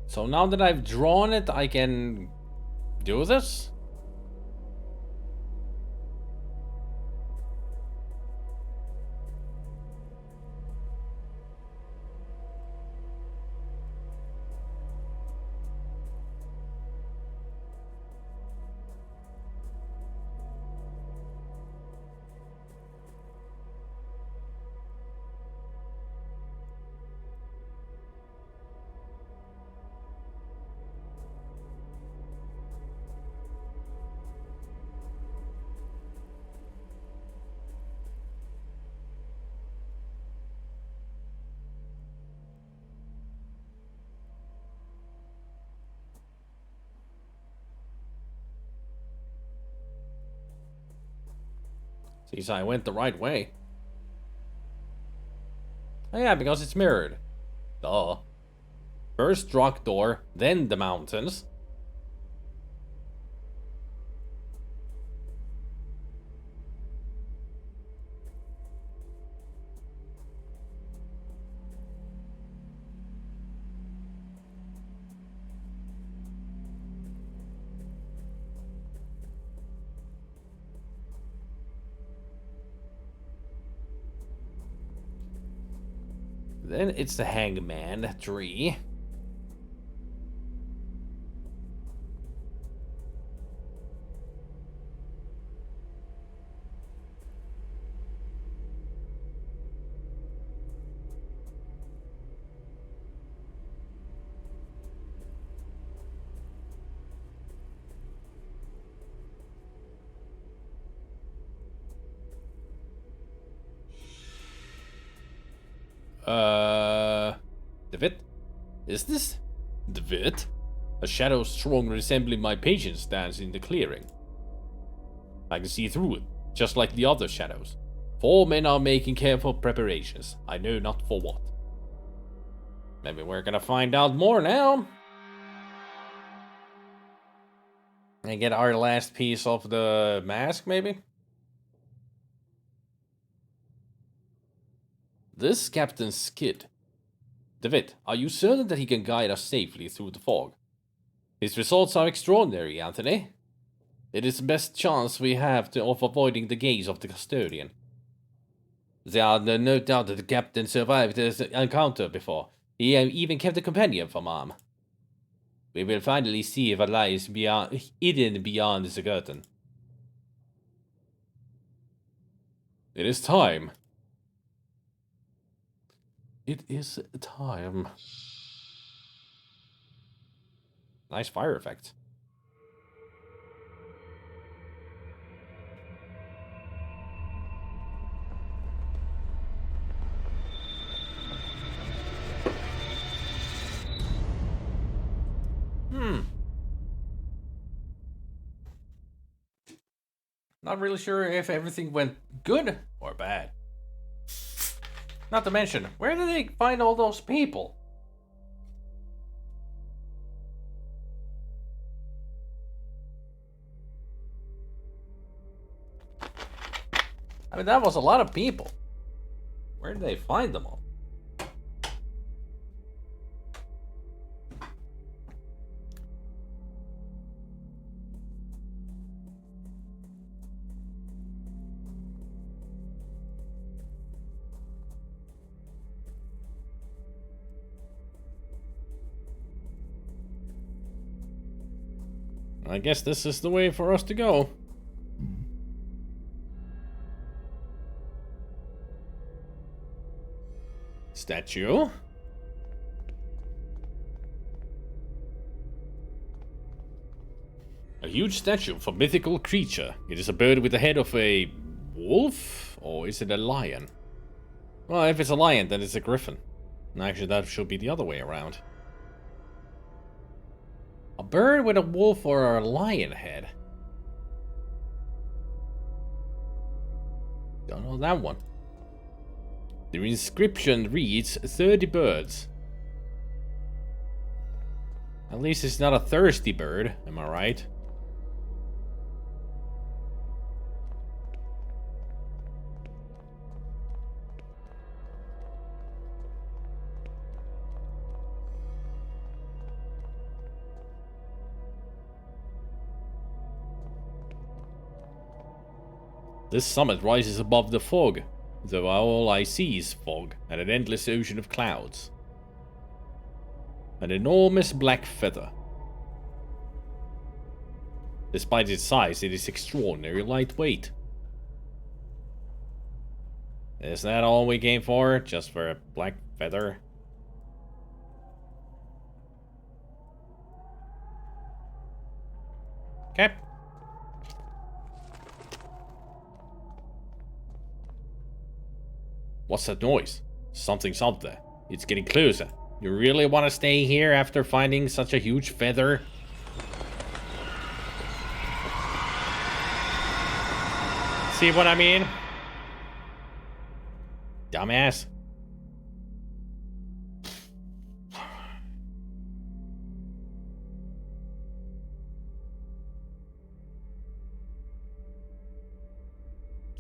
So now that I've drawn it, I can do this? See, so I went the right way. Oh yeah, because it's mirrored. Duh. First rock door, then the mountains. Then it's the hangman tree. David? Is this David? A shadow strong resembling my patient stands in the clearing. I can see through it, just like the other shadows. 4 men are making careful preparations. I know not for what. Maybe we're gonna find out more now. And get our last piece of the mask, maybe? This Captain Skid. David, are you certain that he can guide us safely through the fog? His results are extraordinary, Anthony. It is the best chance we have of avoiding the gaze of the custodian. There are no doubt that the captain survived this encounter before. He even kept a companion from harm. We will finally see what lies hidden beyond the curtain. It is time. It is time. Nice fire effect. Not really sure if everything went good or bad. Not to mention, where did they find all those people? I mean, that was a lot of people. Where did they find them all? I guess this is the way for us to go. Statue. A huge statue of a mythical creature. It is a bird with the head of a wolf? Or is it a lion? Well, if it's a lion, then it's a griffin. Actually, that should be the other way around. A bird with a wolf or a lion head? Don't know that one. The inscription reads 30 birds. At least it's not a thirsty bird, am I right? This summit rises above the fog, though all I see is fog and an endless ocean of clouds. An enormous black feather. Despite its size, it is extraordinarily lightweight. Is that all we came for? Just for a black feather? Okay. What's that noise? Something's up there. It's getting closer. You really want to stay here after finding such a huge feather? See what I mean? Dumbass.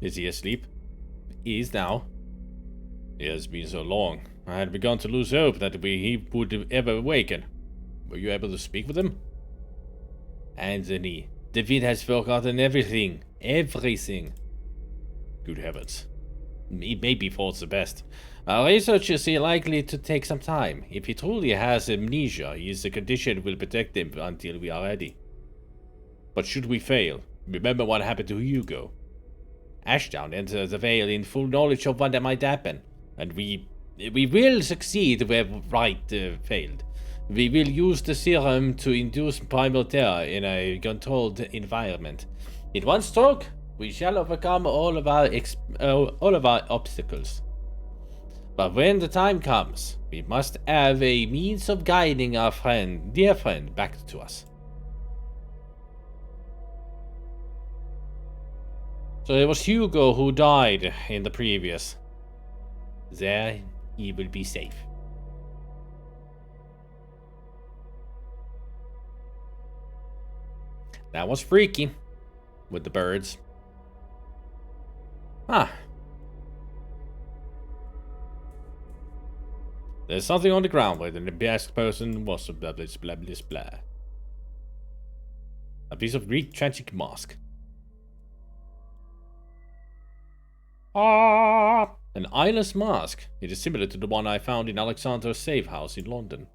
Is he asleep? He is now. It has been so long. I had begun to lose hope that he would ever awaken. Were you able to speak with him? Anthony, David has forgotten everything. Everything. Good heavens. It may be for the best. Our research is likely to take some time. If he truly has amnesia, his condition will protect him until we are ready. But should we fail, remember what happened to Hugo. Ashdown entered the Vale in full knowledge of what might happen. And we will succeed where Wright failed. We will use the serum to induce primal terror in a controlled environment. In one stroke, we shall overcome all of our obstacles. But when the time comes, we must have a means of guiding our dear friend, back to us. So it was Hugo who died in the previous. There, he will be safe. That was freaky. With the birds. Ah. There's something on the ground where the best person was blah blah blah blah blah. A piece of Greek tragic mask. Ah! An eyeless mask. It is similar to the one I found in Alexander's safe house in London.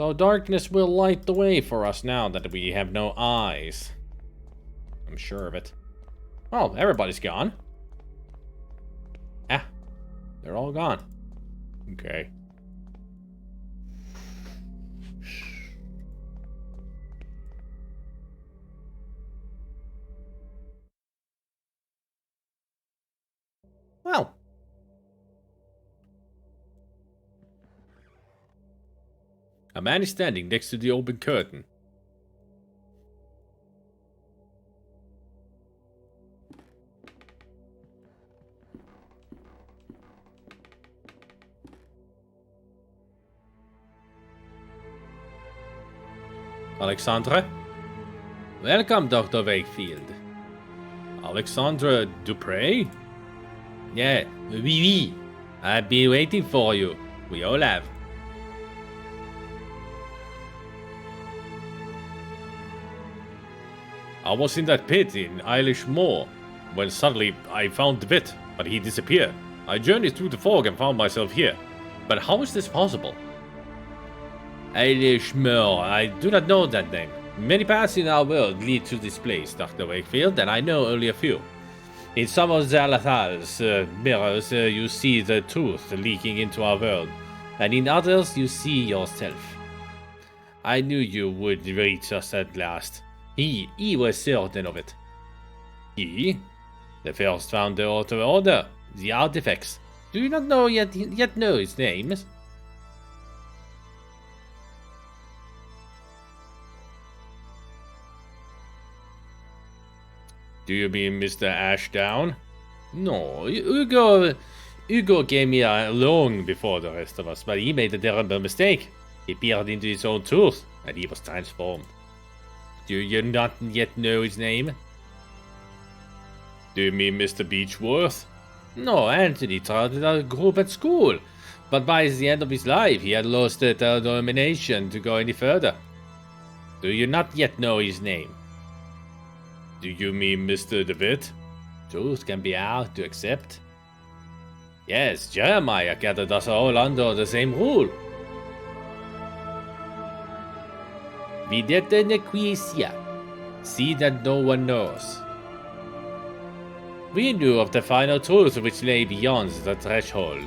So darkness will light the way for us now that we have no eyes. I'm sure of it. Oh, everybody's gone. Ah, they're all gone. Okay. Well. A man is standing next to the open curtain. Alexandra? Welcome, Dr. Wakefield. Alexandra Dupre? Yeah, oui. I've been waiting for you. We all have. I was in that pit in Eilish Moor when suddenly I found the vet, but he disappeared. I journeyed through the fog and found myself here. But how is this possible? Eilish Moor, I do not know that name. Many paths in our world lead to this place, Dr. Wakefield, and I know only a few. In some of Zalathal's mirrors, you see the truth leaking into our world, and in others, you see yourself. I knew you would reach us at last. He was certain of it. He? The first founder of the Order, the artifacts. Do you not know yet know his names? Do you mean Mr. Ashdown? No, Hugo came here long before the rest of us, but he made a terrible mistake. He peered into his own truth, and he was transformed. Do you not yet know his name? Do you mean Mr. Beechworth? No, Anthony started a group at school, but by the end of his life he had lost the determination to go any further. Do you not yet know his name? Do you mean Mr. DeWitt? Truth can be hard to accept. Yes, Jeremiah gathered us all under the same rule. Videte nequisia. See that no one knows. We knew of the final truth which lay beyond the threshold.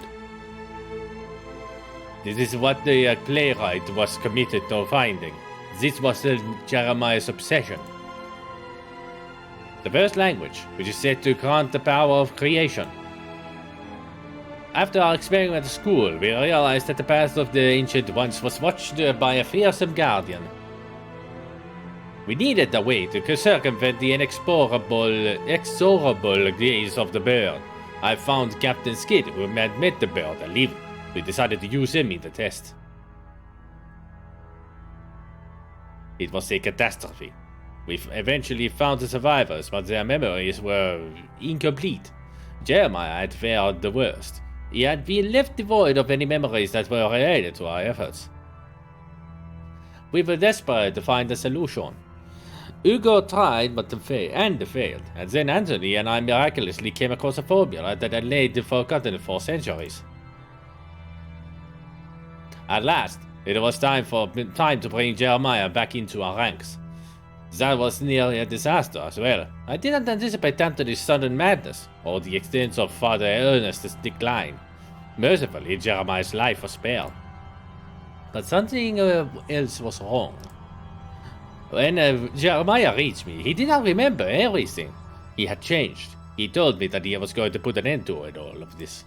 This is what the playwright was committed to finding. This was Jeremiah's obsession. The first language, which is said to grant the power of creation. After our experiment at school, we realized that the path of the ancient ones was watched by a fearsome guardian. We needed a way to circumvent the inexorable gaze of the bird. I found Captain Skid, who had met the bird, and we decided to use him in the test. It was a catastrophe. We eventually found the survivors, but their memories were incomplete. Jeremiah had fared the worst. He had been left devoid of any memories that were related to our efforts. We were desperate to find a solution. Hugo tried but failed, and then Anthony and I miraculously came across a formula that had lain forgotten for centuries. At last, it was time to bring Jeremiah back into our ranks. That was nearly a disaster as well. I didn't anticipate Anthony's sudden madness, or the extent of Father Ernest's decline. Mercifully, Jeremiah's life was spared. But something else was wrong. When Jeremiah reached me, he did not remember everything. He had changed. He told me that he was going to put an end to all of this.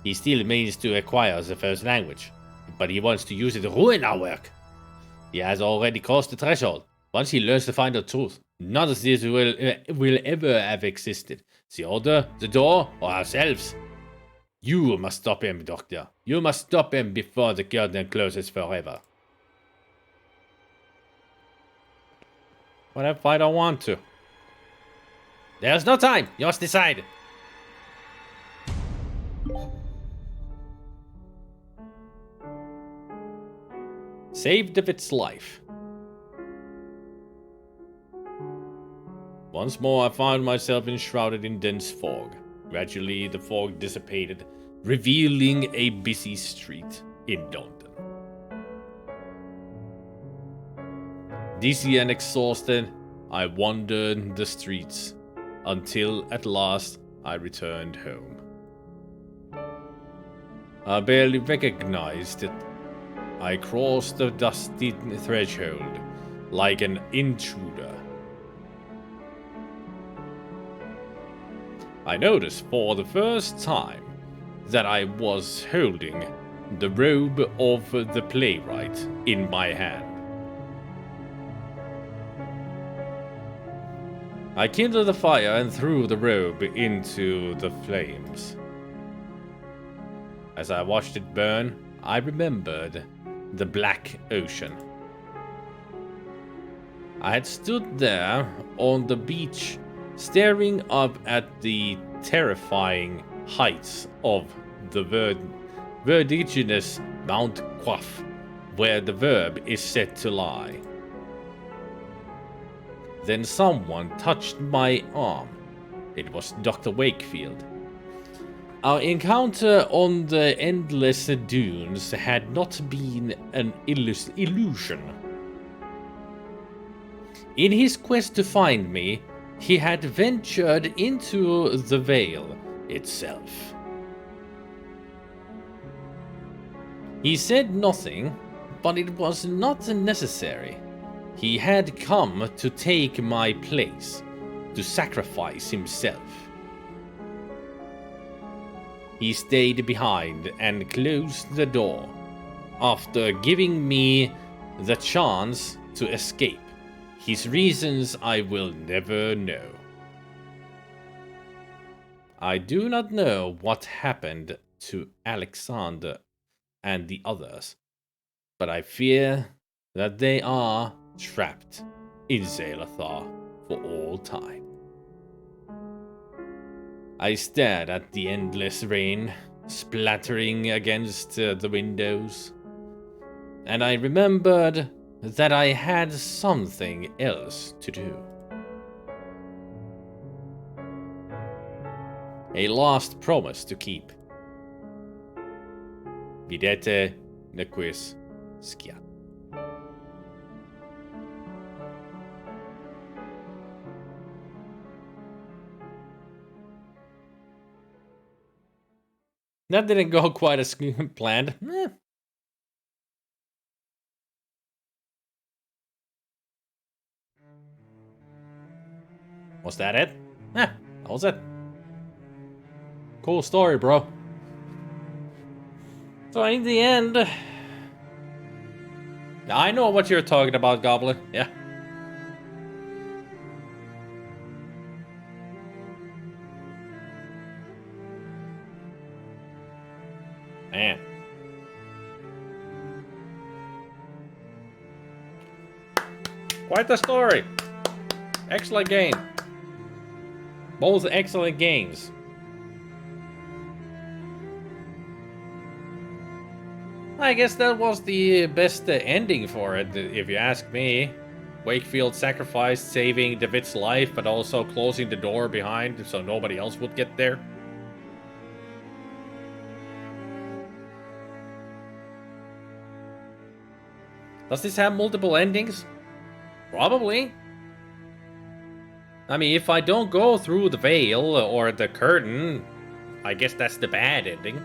He still means to acquire the first language, but he wants to use it to ruin our work. He has already crossed the threshold. Once he learns to find the truth, none of this will ever have existed. The Order, the door, or ourselves. You must stop him, Doctor. You must stop him before the curtain closes forever. What if I don't want to? There's no time. You must decide. Saved of its life. Once more I found myself enshrouded in dense fog. Gradually the fog dissipated, revealing a busy street in London. Dizzy and exhausted, I wandered the streets until at last I returned home. I barely recognized it. I crossed the dusty threshold like an intruder. I noticed for the first time that I was holding the robe of the playwright in my hand. I kindled the fire and threw the robe into the flames. As I watched it burn, I remembered the black ocean. I had stood there on the beach, staring up at the terrifying heights of the vertiginous Mount Quaff, where the verb is said to lie. Then someone touched my arm. It was Dr. Wakefield. Our encounter on the endless dunes had not been an illusion. In his quest to find me, he had ventured into the Vale itself. He said nothing, but it was not necessary. He had come to take my place, to sacrifice himself. He stayed behind and closed the door, after giving me the chance to escape. His reasons I will never know. I do not know what happened to Alexander and the others, but I fear that they are trapped in Zalathar for all time. I stared at the endless rain splattering against the windows, and I remembered that I had something else to do. A last promise to keep. Videte nequis sciat. That didn't go quite as planned. Was that it? That was it. Cool story, bro. So in the end, I know what you're talking about, Goblin. Yeah. Man. Quite the story. Excellent game. Both excellent games. I guess that was the best ending for it, if you ask me. Wakefield sacrificed saving David's life, but also closing the door behind so nobody else would get there. Does this have multiple endings? Probably. I mean, if I don't go through the veil or the curtain, I guess that's the bad ending.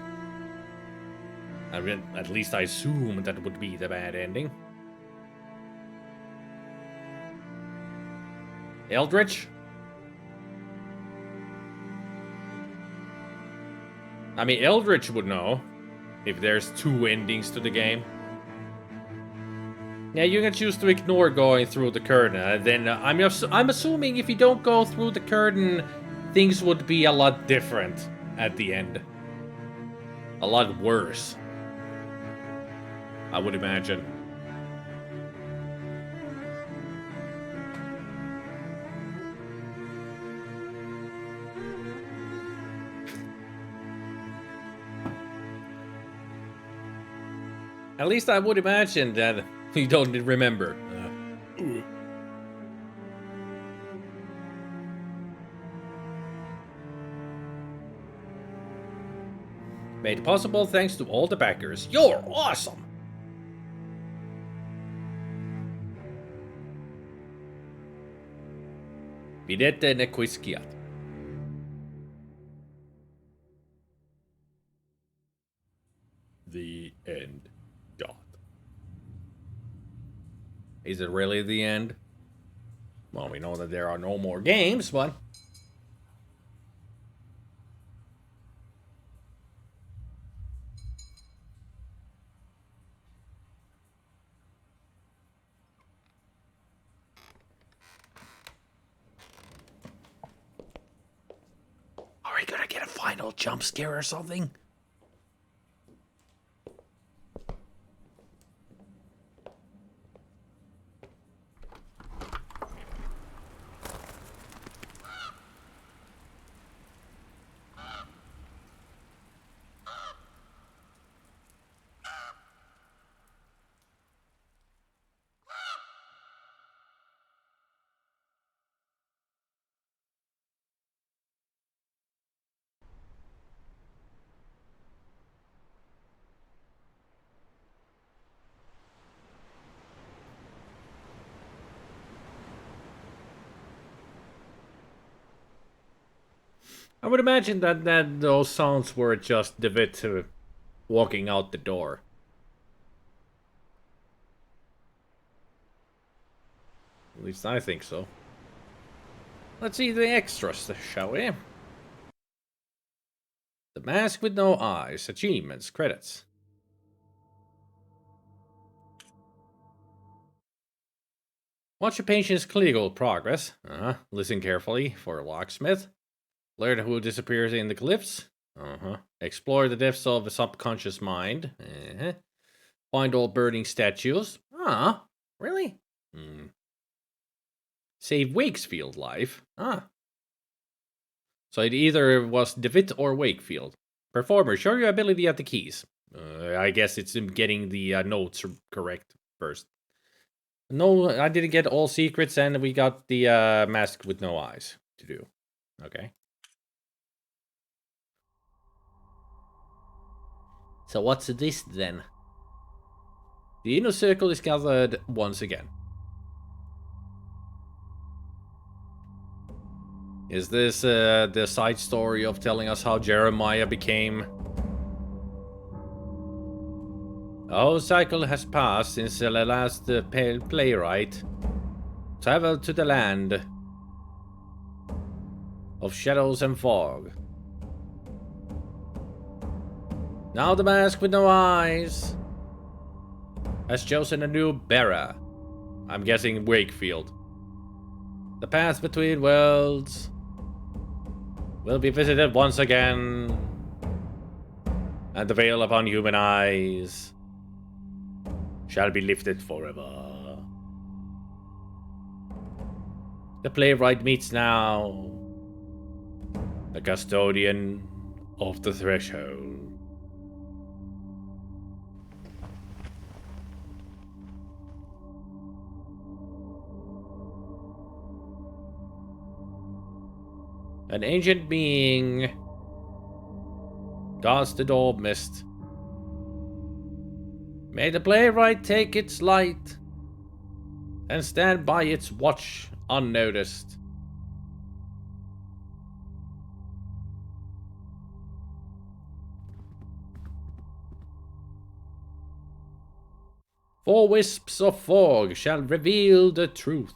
I mean, at least I assume that would be the bad ending. Eldritch? I mean, Eldritch would know if there's two endings to the game. Yeah, you can choose to ignore going through the curtain. Then I'm assuming if you don't go through the curtain, things would be a lot different at the end. A lot worse, I would imagine. At least I would imagine that you don't remember. Made possible thanks to all the backers. You're awesome! Videte ne quisquiat. The end. Dot. Is it really the end? Well, we know that there are no more games, but... Are we gonna get a final jump scare or something? I would imagine that those sounds were just David walking out the door. At least I think so. Let's see the extras, shall we? The Mask with No Eyes, achievements, credits. Watch your patient's clinical progress. Listen carefully for a locksmith. Learn who disappears in the cliffs. Explore the depths of the subconscious mind. Find all burning statues. Really? Save Wakefield life. So it either was DeWitt or Wakefield. Performer, show your ability at the keys. I guess it's getting the notes correct first. No, I didn't get all secrets, and we got the Mask with No Eyes to do. Okay. So what's this then? The inner circle is gathered once again. Is this the side story of telling us how Jeremiah became... A whole cycle has passed since the last playwright traveled to the land of shadows and fog. Now the Mask with No Eyes has chosen a new bearer. I'm guessing Wakefield. The path between worlds will be visited once again, and the veil upon human eyes shall be lifted forever. The playwright meets now the custodian of the threshold. An ancient being guards the door of mist. May the playwright take its light and stand by its watch unnoticed. For wisps of fog shall reveal the truth.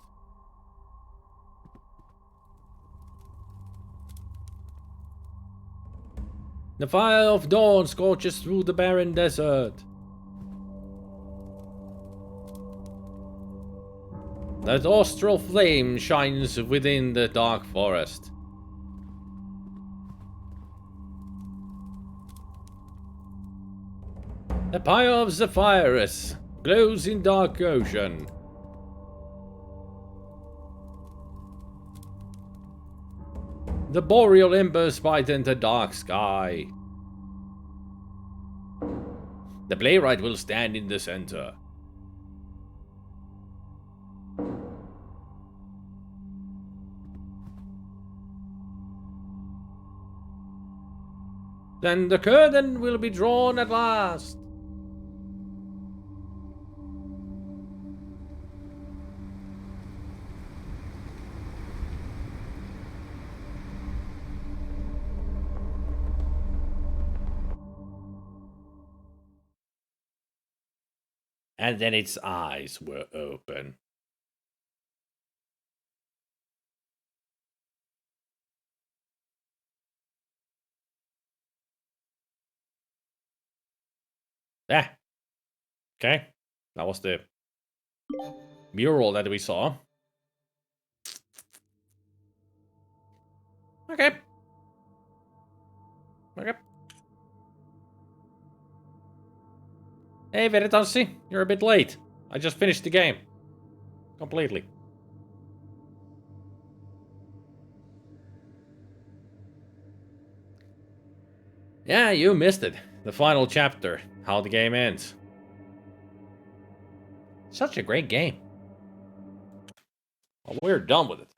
The fire of dawn scorches through the barren desert. That austral flame shines within the dark forest. The pyre of Zephyrus glows in dark ocean. The boreal embers brighten the dark sky. The playwright will stand in the center. Then the curtain will be drawn at last. And then its eyes were open. Ah. Okay. That was the mural that we saw. Okay. Okay. Hey, Veritansi, you're a bit late. I just finished the game. Completely. Yeah, you missed it. The final chapter. How the game ends. Such a great game. Well, we're done with it.